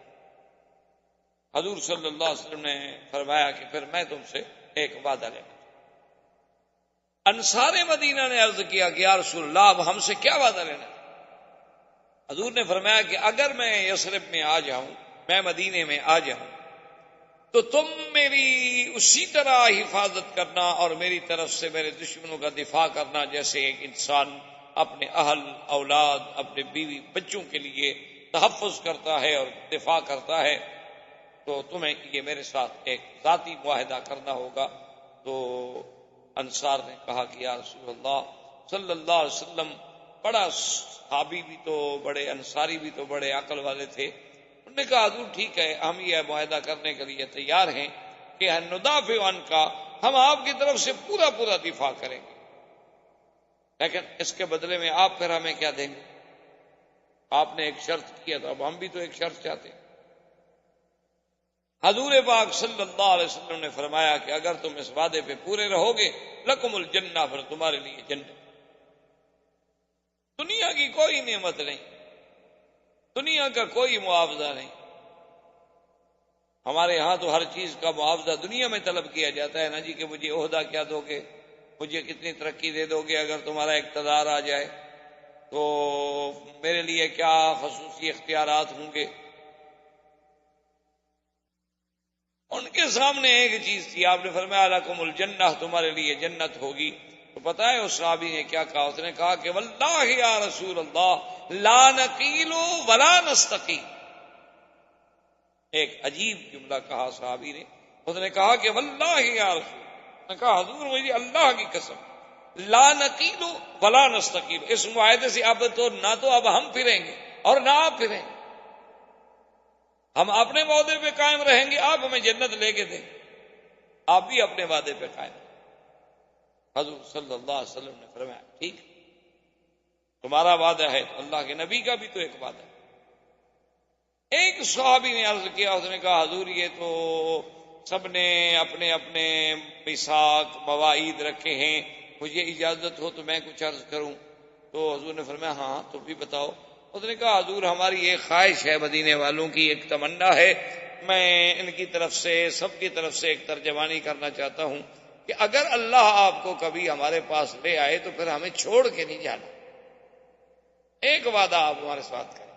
حضور صلی اللہ علیہ وسلم نے فرمایا کہ پھر میں تم سے ایک وعدہ لینا چاہتا ہوں۔ انصار مدینہ نے عرض کیا کہ یا رسول اللہ اب ہم سے کیا وعدہ لینا ہے؟ حضور نے فرمایا کہ اگر میں یثرب میں آ جاؤں، میں مدینے میں آ جاؤں، تو تم میری اسی طرح حفاظت کرنا اور میری طرف سے میرے دشمنوں کا دفاع کرنا جیسے ایک انسان اپنے اہل، اولاد، اپنے بیوی بچوں کے لیے تحفظ کرتا ہے اور دفاع کرتا ہے، تو تمہیں یہ میرے ساتھ ایک ذاتی معاہدہ کرنا ہوگا۔ تو انصار نے کہا کہ یا رسول اللہ صلی اللہ علیہ وسلم، بڑا صحابی بھی تو بڑے، انصاری بھی تو بڑے عقل والے تھے، انہوں نے کہا حضور ٹھیک ہے، ہم یہ معاہدہ کرنے کے لیے تیار ہیں کہ ندافع عنک، ہم آپ کی طرف سے پورا دفاع کریں گے، لیکن اس کے بدلے میں آپ پھر ہمیں کیا دیں گے؟ آپ نے ایک شرط کیا تھا، اب ہم بھی تو ایک شرط چاہتے ہیں۔ حضور پاک صلی اللہ علیہ وسلم نے فرمایا کہ اگر تم اس وعدے پہ پورے رہو گے لکم الجنہ، پھر تمہارے لیے جنت، دنیا کی کوئی نعمت نہیں، دنیا کا کوئی معاوضہ نہیں۔ ہمارے ہاں تو ہر چیز کا معاوضہ دنیا میں طلب کیا جاتا ہے نا جی، کہ مجھے عہدہ کیا دو گے، مجھے کتنی ترقی دے دو گے اگر تمہارا اقتدار آ جائے، تو میرے لیے کیا خصوصی اختیارات ہوں گے؟ ان کے سامنے ایک چیز تھی، آپ نے فرمایا لکم الجنہ، تمہارے لیے جنت ہوگی۔ تو پتہ ہے اس صحابی نے کیا کہا؟ اس نے کہا کہ واللہ یا رسول اللہ لا نقیل ولا نستقی۔ ایک عجیب جملہ کہا صحابی نے، اس نے کہا کہ واللہ یا رسول، نے کہا حضور مجھے اللہ کی قسم، لا نقیل ولا نستقیل، اس معاہدے سے اب تو نہ تو اب ہم پھریں گے اور نہ آپ پھریں گے، ہم اپنے وعدے پہ قائم رہیں گے، آپ ہمیں جنت لے کے دیں، آپ بھی اپنے وعدے پہ قائم رہیں۔ حضور صلی اللہ علیہ وسلم نے فرمایا ٹھیک، تمہارا وعدہ ہے، اللہ کے نبی کا بھی تو ایک وعدہ ہے۔ ایک صحابی نے عرض کیا، اس نے کہا حضور یہ تو سب نے اپنے اپنے میثاق مواعید رکھے ہیں، مجھے اجازت ہو تو میں کچھ عرض کروں؟ تو حضور نے فرمایا ہاں تو بھی بتاؤ۔ اس نے کہا حضور ہماری ایک خواہش ہے، مدینے والوں کی ایک تمنا ہے، میں ان کی طرف سے سب کی طرف سے ایک ترجمانی کرنا چاہتا ہوں کہ اگر اللہ آپ کو کبھی ہمارے پاس لے آئے تو پھر ہمیں چھوڑ کے نہیں جانا، ایک وعدہ آپ ہمارے ساتھ کریں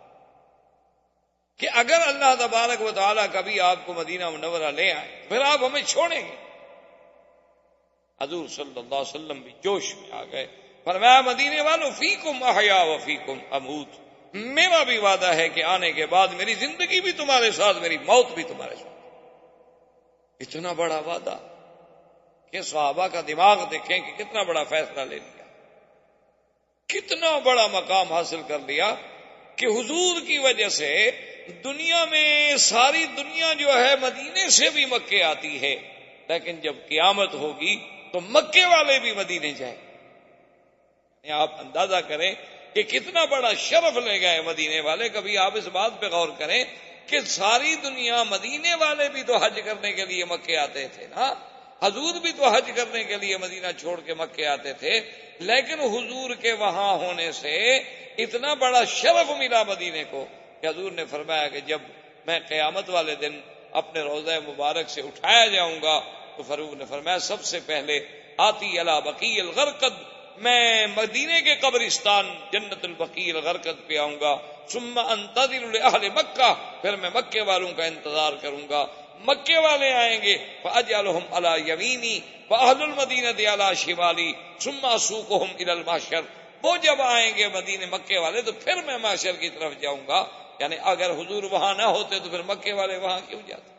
کہ اگر اللہ تبارک و تعالیٰ کبھی آپ کو مدینہ منورہ لے آئے پھر آپ ہمیں چھوڑیں گے۔ حضور صلی اللہ علیہ وسلم بھی جوش میں آ گئے، فرمایا مدینے والوں فیکم احیا و فیکم اموت، میرا بھی وعدہ ہے کہ آنے کے بعد میری زندگی بھی تمہارے ساتھ، میری موت بھی تمہارے ساتھ۔ اتنا بڑا وعدہ کہ صحابہ کا دماغ دیکھیں کہ کتنا بڑا فیصلہ لے لیا، کتنا بڑا مقام حاصل کر لیا کہ حضور کی وجہ سے دنیا میں ساری دنیا جو ہے مدینے سے بھی مکے آتی ہے، لیکن جب قیامت ہوگی تو مکے والے بھی مدینے جائیں۔ آپ اندازہ کریں کہ کتنا بڑا شرف لے گئے مدینے والے۔ کبھی آپ اس بات پہ غور کریں کہ ساری دنیا، مدینے والے بھی تو حج کرنے کے لیے مکے آتے تھے نا، حضور بھی تو حج کرنے کے لیے مدینہ چھوڑ کے مکے آتے تھے، لیکن حضور کے وہاں ہونے سے اتنا بڑا شرف ملا مدینے کو کہ حضور نے فرمایا کہ جب میں قیامت والے دن اپنے روضہ مبارک سے اٹھایا جاؤں گا تو فاروق نے فرمایا سب سے پہلے آتی علی بقیع الغرقد، میں مدینے کے قبرستان جنت البقیع الغرقد پہ آؤں گا، ثم انتظر لاہل مکہ، پھر میں مکے والوں کا انتظار کروں گا، مکے والے آئیں گے فاجعلهم علی یمینی واہل المدینہ علی شمالی ثم اسوقهم الی المحشر، وہ جب آئیں گے مدینے مکے والے تو پھر میں محشر کی طرف جاؤں گا۔ یعنی اگر حضور وہاں نہ ہوتے تو پھر مکے والے وہاں کیوں جاتے؟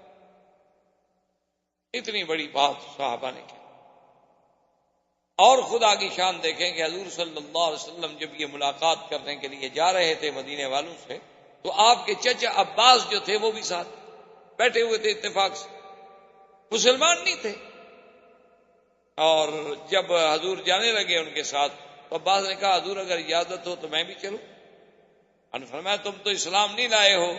اتنی بڑی بات صحابہ نے کی۔ اور خدا کی شان دیکھیں کہ حضور صلی اللہ علیہ وسلم جب یہ ملاقات کرنے کے لیے جا رہے تھے مدینے والوں سے تو آپ کے چچا عباس جو تھے وہ بھی ساتھ بیٹھے ہوئے تھے، اتفاق سے مسلمان نہیں تھے۔ اور جب حضور جانے لگے ان کے ساتھ تو عباس نے کہا حضور اگر اجازت ہو تو میں بھی چلوں؟ انہوں نے فرمایا تم تو اسلام نہیں لائے ہو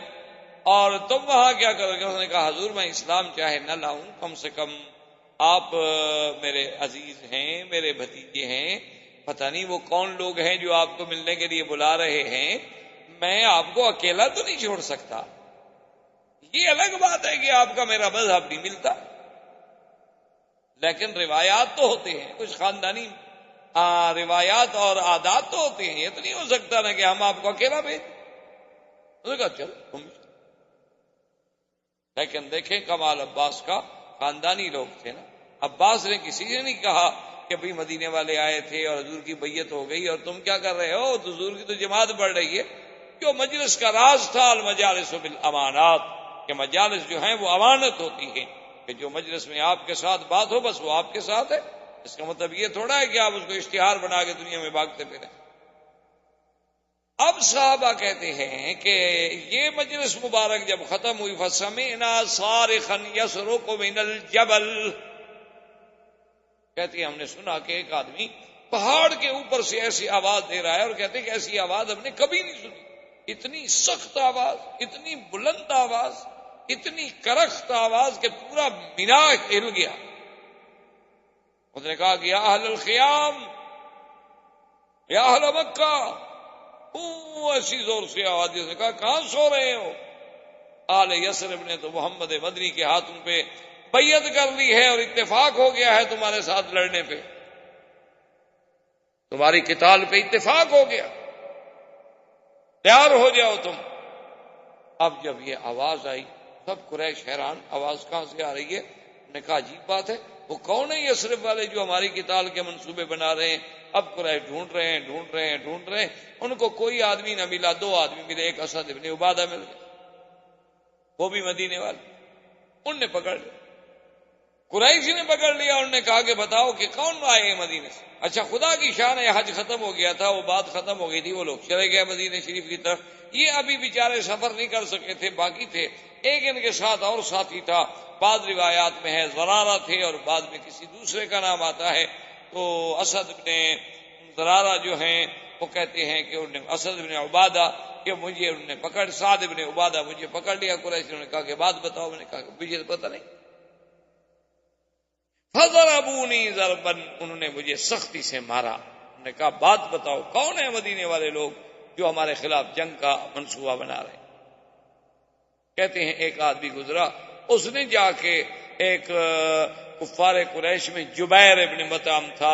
اور تم وہاں کیا کرو گے؟ اس نے کہا حضور میں اسلام چاہے نہ لاؤں، کم سے کم آپ میرے عزیز ہیں، میرے بھتیجے ہیں، پتہ نہیں وہ کون لوگ ہیں جو آپ کو ملنے کے لیے بلا رہے ہیں، میں آپ کو اکیلا تو نہیں چھوڑ سکتا۔ یہ الگ بات ہے کہ آپ کا میرا مذہب نہیں ملتا، لیکن روایات تو ہوتے ہیں، کچھ خاندانی روایات اور عادات تو ہوتے ہیں، یہ تو نہیں ہو سکتا نا کہ ہم آپ کو اکیلا بھیج۔ انہوں نے کہا چل تم بھی۔ لیکن دیکھیں کمال عباس کا، خاندانی لوگ تھے نا، عباس نے کسی نے نہیں کہا کہ بھئی مدینے والے آئے تھے اور حضور کی بیعت ہو گئی اور تم کیا کر رہے ہو، تو حضور کی تو جماعت بڑھ رہی ہے۔ جو مجلس کا راز تھا المجالس بالامانات، کہ مجالس جو ہیں وہ امانت ہوتی ہیں، کہ جو مجلس میں آپ کے ساتھ بات ہو بس وہ آپ کے ساتھ ہے، اس کا مطلب یہ تھوڑا ہے کہ آپ اس کو اشتہار بنا کے دنیا میں بھاگتے پھریں۔ اب صحابہ کہتے ہیں کہ یہ مجلس مبارک جب ختم ہوئی فَسَمِعْنَا صَارِخًا يَصْرُخُ مِنَ الْجَبَلِ، کہتے ہیں ہم نے سنا کہ ایک آدمی پہاڑ کے اوپر سے ایسی آواز دے رہا ہے، اور کہتے ہیں کہ ایسی آواز ہم نے کبھی نہیں سنی، اتنی سخت آواز، اتنی بلند آواز، اتنی کرخت آواز کہ پورا مینا ہل گیا۔ اس نے کہا کہ یا اہل الخیام، یا اہل مکہ، ایسی زور سے آواز دی۔ اس نے کہا کہاں سو رہے ہو؟ آل یثرب نے تو محمد مدنی کے ہاتھوں پہ بیعت کر لی ہے اور اتفاق ہو گیا ہے تمہارے ساتھ لڑنے پہ، تمہاری قتال پہ اتفاق ہو گیا۔ تیار ہو جاؤ تم۔ اب جب یہ آواز آئی سب قریش حیران، آواز کہاں سے آ رہی ہے؟ نے کہا عجیب بات ہے، وہ کون ہے یثرب والے جو ہماری قتال کے منصوبے بنا رہے ہیں؟ اب قریش ڈھونڈ رہے ہیں، ان کو کوئی آدمی نہ ملا، 2 آدمی ملے، ایک اسد ابن عبادہ مل گئے، وہ بھی مدینے والے، ان نے پکڑ لیا، قریش نے پکڑ لیا، انہوں نے کہا کہ بتاؤ کہ کون آئے ہیں مدینے سے؟ اچھا خدا کی شان ہے، حج ختم ہو گیا تھا، وہ بات ختم ہو گئی تھی، وہ لوگ چلے گئے مدینے شریف کی طرف، یہ ابھی بیچارے سفر نہیں کر سکے تھے، باقی تھے۔ ایک ان کے ساتھ اور ساتھی تھا، بعض روایات میں ہے زرارہ تھے اور بعض میں کسی دوسرے کا نام آتا ہے۔ تو اسد ابن زرارہ جو ہیں وہ کہتے ہیں کہ انہوں نے اسد ابن عبادہ کہ مجھے انہوں نے پکڑ، سعد ابن عبادہ مجھے پکڑ لیا قریش نے کہا کہ بات بتاؤ، میں نے کہا کہ مجھے تو پتہ نہیں۔ فضربونی ضربا، انہوں نے مجھے سختی سے مارا، انہوں نے کہا بات بتاؤ کون ہے مدینے والے لوگ جو ہمارے خلاف جنگ کا منصوبہ بنا رہے ہیں؟ کہتے ہیں ایک آدمی گزرا، اس نے جا کے ایک کفار قریش میں جبیر ابن مطعم تھا،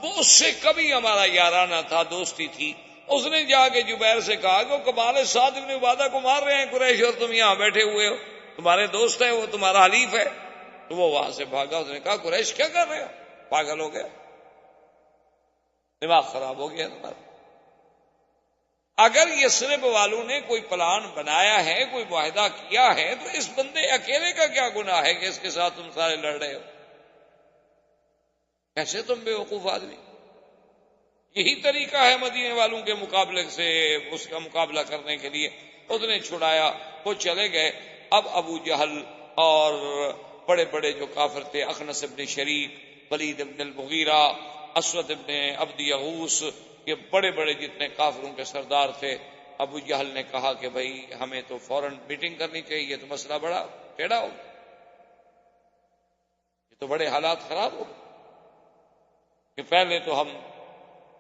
وہ اس سے کبھی ہمارا یارانہ تھا، دوستی تھی، اس نے جا کے جبیر سے کہا کہ وہ کمال سعد ابن عبادہ کو مار رہے ہیں قریش اور تم یہاں بیٹھے ہوئے ہو، تمہارے دوست ہیں، وہ تمہارا حلیف ہے۔ تو وہ وہاں سے بھاگا، اس نے کہا قریش کیا کر رہے ہو، پاگل ہو گیا، دماغ خراب ہو گیا تمہارا؟ اگر یثرب والوں نے کوئی پلان بنایا ہے، کوئی معاہدہ کیا ہے، تو اس بندے اکیلے کا کیا گناہ ہے کہ اس کے ساتھ تم سارے لڑ رہے ہو؟ کیسے تم بے وقوف آدمی؟ یہی طریقہ ہے مدینے والوں کے مقابلے سے اس کا مقابلہ کرنے کے لیے۔ اس نے چھڑایا، وہ چلے گئے۔ اب ابو جہل اور بڑے بڑے جو کافر تھے، اخنس ابن شریک، ولید ابن المغیرہ، اسود ابن عبد یغوث، یہ بڑے بڑے جتنے کافروں کے سردار تھے، ابو جہل نے کہا کہ بھائی ہمیں تو فوراً میٹنگ کرنی چاہیے، یہ تو مسئلہ بڑا ٹیڑھا ہو گیا، یہ تو بڑے حالات خراب ہو گئے کہ پہلے تو ہم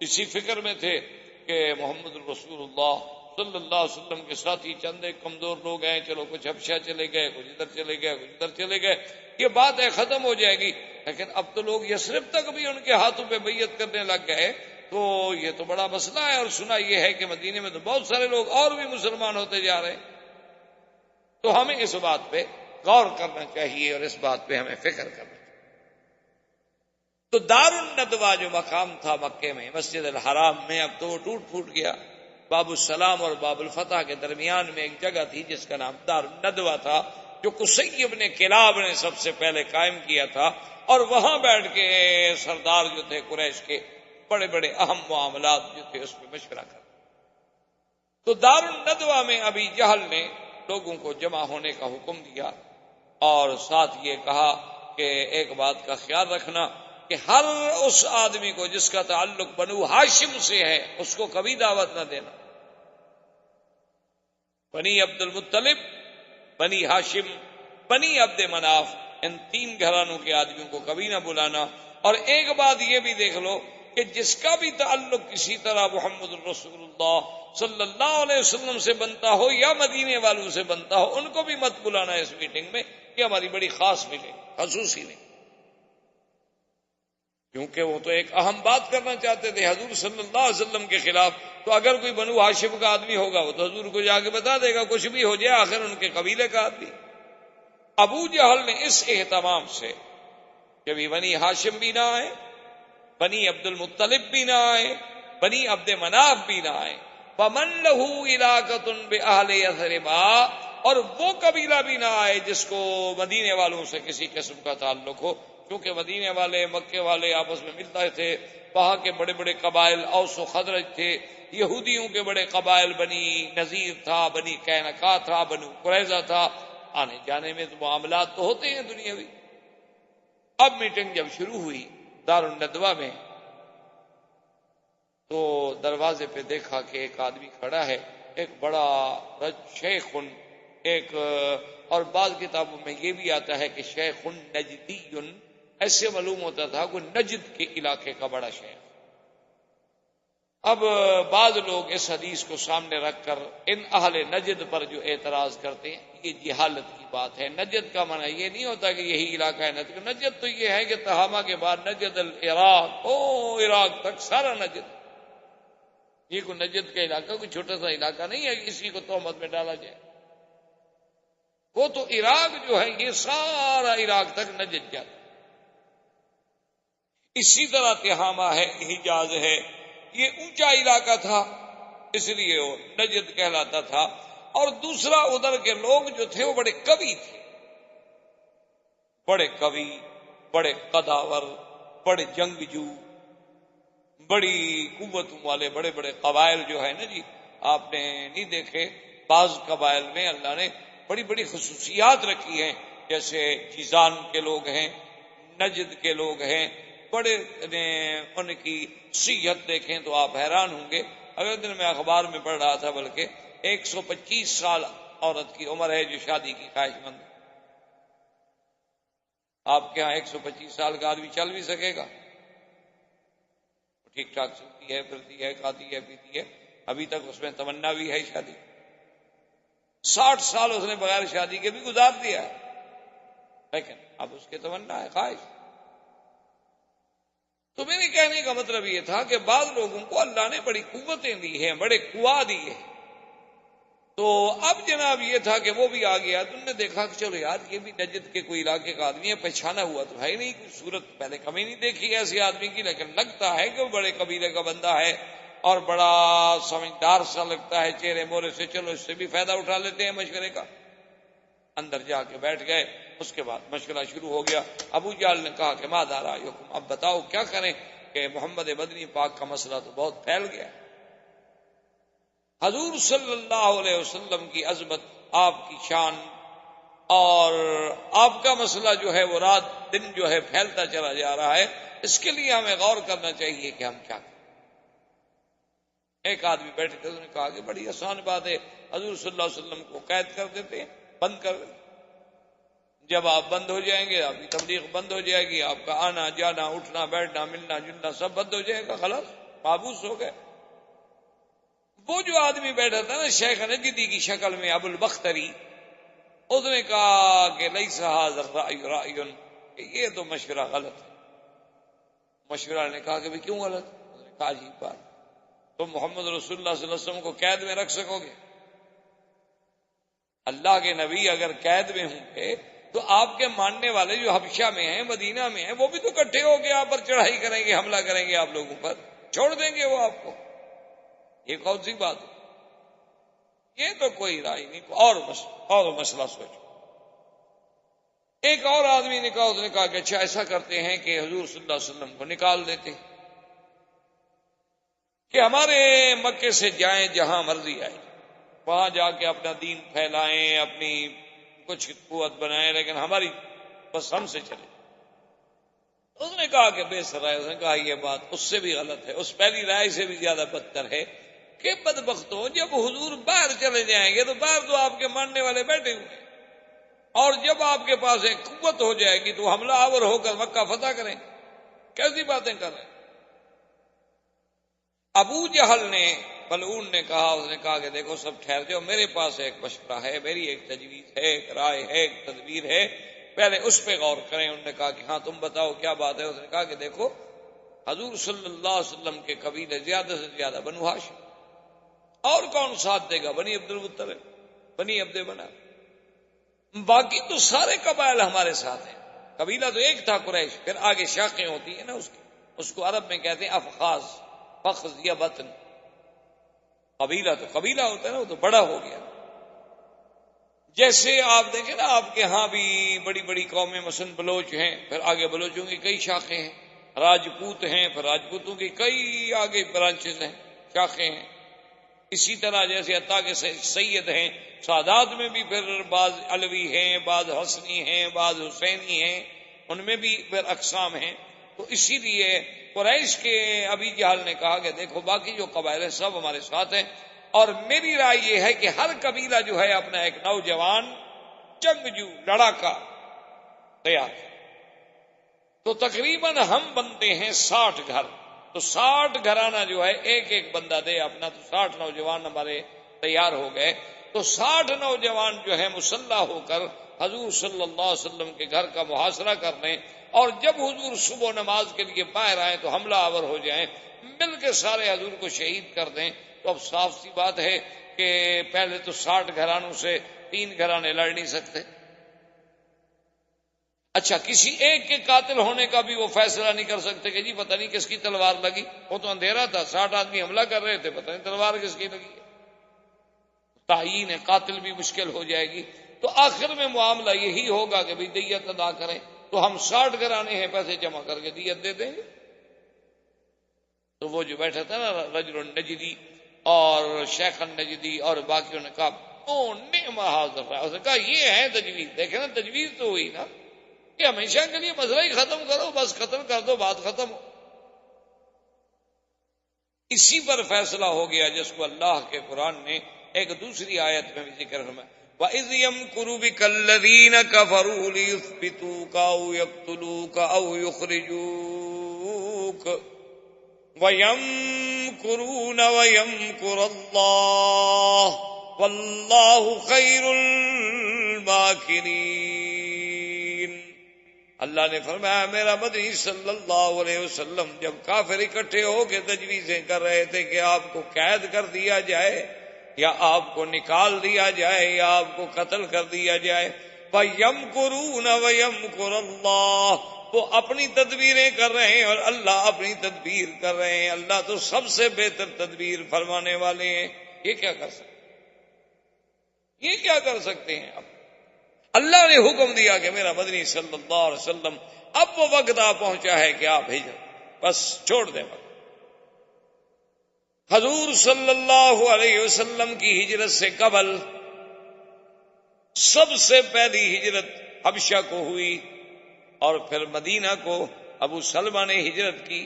اسی فکر میں تھے کہ محمد رسول اللہ صلی اللہ علیہ وسلم کے ساتھی چند ایک کمزور لوگ ہیں، چلو کچھ حبشہ چلے گئے، کچھ ادھر چلے گئے، کچھ ادھر چلے گئے، یہ بات ہے ختم ہو جائے گی۔ لیکن اب تو لوگ یثرب تک بھی ان کے ہاتھوں پہ بیعت کرنے لگ گئے، تو یہ تو بڑا مسئلہ ہے۔ اور سنا یہ ہے کہ مدینے میں تو بہت سارے لوگ اور بھی مسلمان ہوتے جا رہے ہیں، تو ہمیں اس بات پہ غور کرنا چاہیے اور اس بات پہ ہمیں فکر کرنا چاہیے۔ تو دار الندوہ جو مقام تھا مکے میں، مسجد الحرام میں، اب تو وہ ٹوٹ پھوٹ گیا۔ باب السلام اور باب الفتح کے درمیان میں ایک جگہ تھی جس کا نام دار الندوہ تھا، جو قصی ابن کلاب نے سب سے پہلے قائم کیا تھا، اور وہاں بیٹھ کے سردار جو تھے قریش کے، بڑے بڑے اہم معاملات جو تھے اس پہ مشورہ کر۔ تو دار الندوہ میں ابی جہل نے لوگوں کو جمع ہونے کا حکم دیا، اور ساتھ یہ کہا کہ ایک بات کا خیال رکھنا کہ ہر اس آدمی کو جس کا تعلق بنو ہاشم سے ہے اس کو کبھی دعوت نہ دینا۔ بنی عبد المطلب، بنی ہاشم، بنی عبد مناف، ان 3 گھرانوں کے آدمیوں کو کبھی نہ بلانا۔ اور ایک بات یہ بھی دیکھ لو کہ جس کا بھی تعلق کسی طرح محمد رسول اللہ صلی اللہ علیہ وسلم سے بنتا ہو یا مدینے والوں سے بنتا ہو، ان کو بھی مت بلانا اس میٹنگ میں، یہ ہماری بڑی خاص میٹنگ، خصوصی نہیں، کیونکہ وہ تو ایک اہم بات کرنا چاہتے تھے حضور صلی اللہ علیہ وسلم کے خلاف۔ تو اگر کوئی بنو ہاشم کا آدمی ہوگا وہ تو حضور کو جا کے بتا دے گا، کچھ بھی ہو جائے آخر ان کے قبیلے کا آدمی۔ ابو جہل نے اس اہتمام سے کہ بھی بنی ہاشم بھی نہ آئے، بنی عبد المطلب بھی نہ آئے، بنی عبد مناف بھی نہ آئے، فمن لہ علاقۃ بأہل یثرب، اور وہ قبیلہ بھی نہ آئے جس کو مدینے والوں سے کسی قسم کا تعلق ہو، کیونکہ مدینے والے مکے والے آپس میں ملتے تھے، وہاں کے بڑے بڑے قبائل اوس و خزرج تھے، یہودیوں کے بڑے قبائل بنی نذیر تھا، بنی قینقاع تھا، بنو قریظہ تھا، آنے جانے میں تو معاملات تو ہوتے ہیں دنیاوی۔ اب میٹنگ جب شروع ہوئی دار الندوہ میں، تو دروازے پہ دیکھا کہ ایک آدمی کھڑا ہے، ایک بڑا شیخ، ایک، اور بعض کتابوں میں یہ بھی آتا ہے کہ شیخ نجدی، ایسے معلوم ہوتا تھا کہ نجد کے علاقے کا بڑا شیخ۔ اب بعض لوگ اس حدیث کو سامنے رکھ کر ان اہل نجد پر جو اعتراض کرتے ہیں، یہ جہالت کی بات ہے۔ نجد کا معنی یہ نہیں ہوتا کہ یہی علاقہ ہے نجد، نجد تو یہ ہے کہ تہامہ کے بعد نجد العراق، عراق تک سارا نجد۔ یہ کوئی نجد کا علاقہ کوئی چھوٹا سا علاقہ نہیں ہے کسی کو تہمت میں ڈالا جائے. وہ تو عراق جو ہے یہ سارا عراق تک نجد جاتا. اسی طرح تہامہ ہے، حجاز ہے، یہ اونچا علاقہ تھا اس لیے وہ نجد کہلاتا تھا. اور دوسرا ادھر کے لوگ جو تھے وہ بڑے کوی تھے، بڑے کوی، بڑے قداور، بڑے جنگجو، بڑی قوتوں والے بڑے بڑے قبائل جو ہے نا جی. آپ نے نہیں دیکھے بعض قبائل میں اللہ نے بڑی بڑی خصوصیات رکھی ہیں، جیسے جیزان کے لوگ ہیں، نجد کے لوگ ہیں، بڑے ان کی صحت دیکھیں تو آپ حیران ہوں گے. اگلے دن میں اخبار میں پڑھ رہا تھا بلکہ 125 سال عورت کی عمر ہے جو شادی کی خواہش مند. آپ کے ہاں 125 سال کا آدمی چل بھی سکے گا؟ ٹھیک ٹھاک چلتی ہے، پھرتی ہے، کھاتی ہے، پیتی ہے، ابھی تک اس میں تمنا بھی ہے شادی. 60 سال اس نے بغیر شادی کے بھی گزار دیا ہے، لیکن اب اس کے تمنا ہے، خواہش. تو میرے کہنے کا مطلب یہ تھا کہ بعض لوگوں کو اللہ نے بڑی قوتیں دی ہیں، بڑے قوا دی ہیں. تو اب جناب یہ تھا کہ وہ بھی آ گیا. تم نے دیکھا کہ چلو یار یہ بھی نجد کے کوئی علاقے کا آدمی ہے، پہچانا ہوا تو ہے نہیں، کوئی صورت پہلے کبھی نہیں دیکھی ایسے آدمی کی، لیکن لگتا ہے کہ وہ بڑے قبیلے کا بندہ ہے اور بڑا سمجھدار سا لگتا ہے چہرے مورے سے. چلو اس سے بھی فائدہ اٹھا لیتے ہیں مشورے کا. اندر جا کے بیٹھ گئے. اس کے بعد مشورہ شروع ہو گیا. ابو جہل نے کہا کہ ماذا رأیکم، اب بتاؤ کیا کریں کہ محمد مدنی پاک کا مسئلہ تو بہت پھیل گیا. حضور صلی اللہ علیہ وسلم کی عظمت، آپ کی شان اور آپ کا مسئلہ جو ہے وہ رات دن جو ہے پھیلتا چلا جا رہا ہے. اس کے لیے ہمیں غور کرنا چاہیے کہ ہم کیا کریں. ایک آدمی بیٹھے تھے، انہوں نے کہا کہ بڑی آسان بات ہے، حضور صلی اللہ علیہ وسلم کو قید کر دیتے ہیں، بند کر دیتے. جب آپ بند ہو جائیں گے آپ کی تبلیغ بند ہو جائے گی، آپ کا آنا جانا اٹھنا بیٹھنا ملنا جلنا سب بند ہو جائے گا، خلاص محبوس ہو گئے. وہ جو آدمی بیٹھا تھا نا شیخ نجدی کی شکل میں ابو البختری، اس نے کہا کہ لیس ھذا الرأی رأی، کہ یہ تو مشورہ غلط ہے. مشورہ نے کہا کہ بھی کیوں غلط؟ اس نے کہا عجیب بات، تم محمد رسول اللہ صلی اللہ علیہ وسلم کو قید میں رکھ سکو گے؟ اللہ کے نبی اگر قید میں ہوں گے تو آپ کے ماننے والے جو حبشہ میں ہیں، مدینہ میں ہیں، وہ بھی تو اکٹھے ہو کے آپ پر چڑھائی کریں گے، حملہ کریں گے آپ لوگوں پر، چھوڑ دیں گے وہ آپ کو. یہ کون سی بات ہے؟ یہ تو کوئی رائے نہیں. اور مسئلہ سوچو. ایک اور آدمی نے کہا، اس نے کہا کہ اچھا ایسا کرتے ہیں کہ حضور صلی اللہ علیہ وسلم کو نکال دیتے ہیں، کہ ہمارے مکے سے جائیں جہاں مرضی آئے، وہاں جا کے اپنا دین پھیلائیں، اپنی کچھ قوت بنائیں، لیکن ہماری بس ہم سے چلے. اس نے کہا کہ بے سر ہے. اس نے کہا یہ بات اس سے بھی غلط ہے، اس پہلی رائے سے بھی زیادہ بدتر ہے کہ بدبختوں جب حضور باہر چلے جائیں گے تو باہر تو آپ کے ماننے والے بیٹھے ہوئے ہیں، اور جب آپ کے پاس ایک قوت ہو جائے گی تو حملہ آور ہو کر مکہ فتح کریں. کیسی باتیں کر رہے ہیں؟ ابو جہل نے ملعون نے کہا، اس نے کہا کہ دیکھو سب ٹھہر جاؤ، میرے پاس ایک مشورہ ہے، میری ایک تجویز ہے، ایک رائے ہے، ایک تدبیر ہے، پہلے اس پہ غور کریں. انہوں نے کہا کہ ہاں تم بتاؤ کیا بات ہے. اس نے کہا کہ دیکھو حضور صلی اللہ علیہ وسلم کے قبیلے زیادہ سے زیادہ بنو ہاشم، اور کون ساتھ دے گا؟ بنی عبد المطلب، بنی عبد مناف. باقی تو سارے قبائل ہمارے ساتھ ہیں. قبیلہ تو ایک تھا قریش، پھر آگے شاخیں ہوتی ہیں نا اس کی، اس کو عرب میں کہتے ہیں افخاذ، فخذ یا بطن. قبیلہ تو قبیلہ ہوتا ہے نا، وہ تو بڑا ہو گیا. جیسے آپ دیکھیں نا آپ کے ہاں بھی بڑی بڑی قومیں، مثلا بلوچ ہیں، پھر آگے بلوچوں کی کئی شاخیں ہیں، راجپوت ہیں، پھر راجپوتوں کی کئی آگے برانچز ہیں، شاخیں ہیں. اسی طرح جیسے عطا کے سید ہیں، سادات میں بھی پھر بعض علوی ہیں، بعض حسنی ہیں، بعض حسینی ہیں، ان میں بھی پھر اقسام ہیں. تو اسی لیے قریش کے ابی جہل نے کہا کہ دیکھو باقی جو قبائل ہیں سب ہمارے ساتھ ہیں، اور میری رائے یہ ہے کہ ہر قبیلہ جو ہے اپنا ایک نوجوان جنگجو لڑاکا تیار. تو تقریباً ہم بنتے ہیں 60 گھر، تو 60 گھرانہ جو ہے ایک ایک بندہ دے اپنا، تو 60 نوجوان ہمارے تیار ہو گئے. تو 60 نوجوان جو ہے مسلح ہو کر حضور صلی اللہ علیہ وسلم کے گھر کا محاصرہ کر لیں، اور جب حضور صبح نماز کے لیے باہر آئیں تو حملہ آور ہو جائیں، مل کے سارے حضور کو شہید کر دیں، تو اب صاف سی بات ہے کہ پہلے تو 60 گھرانوں سے 3 گھرانے لڑ نہیں سکتے۔ اچھا، کسی ایک کے قاتل ہونے کا بھی وہ فیصلہ نہیں کر سکتے کہ جی پتہ نہیں کس کی تلوار لگی، وہ تو اندھیرا تھا، 60 آدمی حملہ کر رہے تھے، پتہ نہیں تلوار کس کی لگی ہے۔ تعیین قاتل بھی مشکل ہو جائے گی۔ تو آخر میں معاملہ یہی ہوگا کہ بھی دیت ادا کریں، تو ہم 60 گھرانے ہیں، پیسے جمع کر کے دیت دے دیں گے۔ تو وہ جو بیٹھا تھا نا رجل النجدی اور شیخ النجدی اور باقیوں نے کہا نعم حاضر ہے، اس نے کہا یہ ہے تجویز۔ دیکھیں نا، تجویز تو ہوئی نا کہ ہمیشہ کے لیے مسئلہ ہی ختم کرو، بس قتل کر دو، بات ختم ہو۔ اسی پر فیصلہ ہو گیا جس کو اللہ کے قرآن نے ایک دوسری آیت میں بھی ذکر فرمایا، وَإِذْ يَمْكُرُ بِكَ الَّذِينَ كَفَرُوا لِيُثْبِتُوكَ أَوْ يَقْتُلُوكَ أَوْ يُخْرِجُوكَ وَيَمْكُرُونَ وَيَمْكُرُ اللَّهُ وَاللَّهُ خَيْرُ الْمَاكِرِينَ۔ اللہ نے فرمایا میرا مدنی صلی اللہ علیہ وسلم جب کافر اکٹھے ہو کے تجویزیں کر رہے تھے کہ آپ کو قید کر دیا جائے یا آپ کو نکال دیا جائے یا آپ کو قتل کر دیا جائے، وَيَمْكُرُونَ وَيَمْكُرُ اللَّهُ، وہ اپنی تدبیریں کر رہے ہیں اور اللہ اپنی تدبیر کر رہے ہیں۔ اللہ تو سب سے بہتر تدبیر فرمانے والے ہیں۔ یہ کیا کر سکتے ہیں؟ یہ کیا کر سکتے ہیں؟ اب اللہ نے حکم دیا کہ میرا مدنی صلی اللہ علیہ وسلم اب وہ وقت آ پہنچا ہے کہ آپ ہجرت بس چھوڑ دیں۔ حضور صلی اللہ علیہ وسلم کی ہجرت سے قبل سب سے پہلی ہجرت حبشہ کو ہوئی اور پھر مدینہ کو ابو سلمہ نے ہجرت کی۔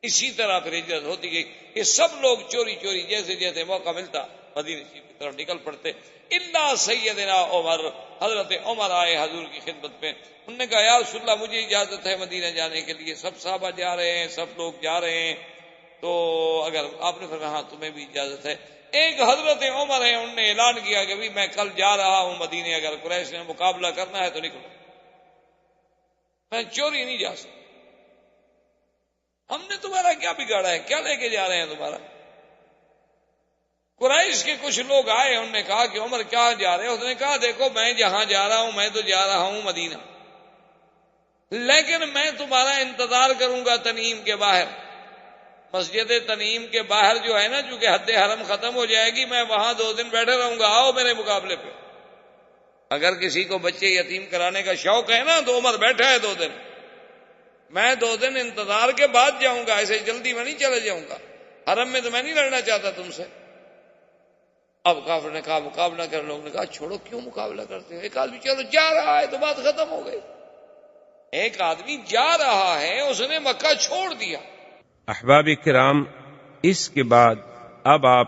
اسی طرح پھر ہجرت ہوتی گئی۔ یہ سب لوگ چوری چوری جیسے جیسے موقع ملتا مدینہ شریف کی طرف نکل پڑتے، الا سیدنا عمر۔ حضرت عمر آئے حضور کی خدمت میں، انہوں نے کہا یا رسول اللہ مجھے اجازت ہے مدینہ جانے کے لیے، سب صحابہ جا رہے ہیں، سب لوگ جا رہے ہیں، تو اگر آپ نے فرمایا ہاں تمہیں بھی اجازت ہے۔ ایک حضرت عمر ہے، انہوں نے اعلان کیا کہ میں کل جا رہا ہوں مدینے، اگر قریش نے مقابلہ کرنا ہے تو نکلو، میں چوری نہیں جا سکتا۔ ہم نے تمہارا کیا بگاڑا ہے؟ کیا لے کے جا رہے ہیں تمہارا؟ قریش کے کچھ لوگ آئے، انہوں نے کہا کہ عمر کیا جا رہے ہیں؟ اس نے کہا دیکھو میں جہاں جا رہا ہوں میں تو جا رہا ہوں مدینہ، لیکن میں تمہارا انتظار کروں گا تنعیم کے باہر، مسجد تنعیم کے باہر جو ہے نا، چونکہ حد حرم ختم ہو جائے گی، میں وہاں 2 دن بیٹھے رہوں گا، آؤ میرے مقابلے پہ۔ اگر کسی کو بچے یتیم کرانے کا شوق ہے نا تو عمر بیٹھا ہے 2 دن، میں 2 دن انتظار کے بعد جاؤں گا، ایسے جلدی میں نہیں چلے جاؤں گا، حرم میں تو میں نہیں لڑنا چاہتا تم سے۔ اب کافر نے کہا مقابلہ کر، لوگوں نے کہا چھوڑو کیوں مقابلہ کرتے ہو، ایک آدمی چلو جا رہا ہے تو بات ختم ہو گئی۔ ایک آدمی جا رہا ہے، اس نے مکہ چھوڑ دیا۔ احباب کرام، اس کے بعد اب آپ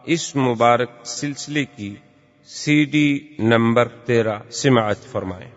اس مبارک سلسلے کی CD نمبر 13 سماعت فرمائیں۔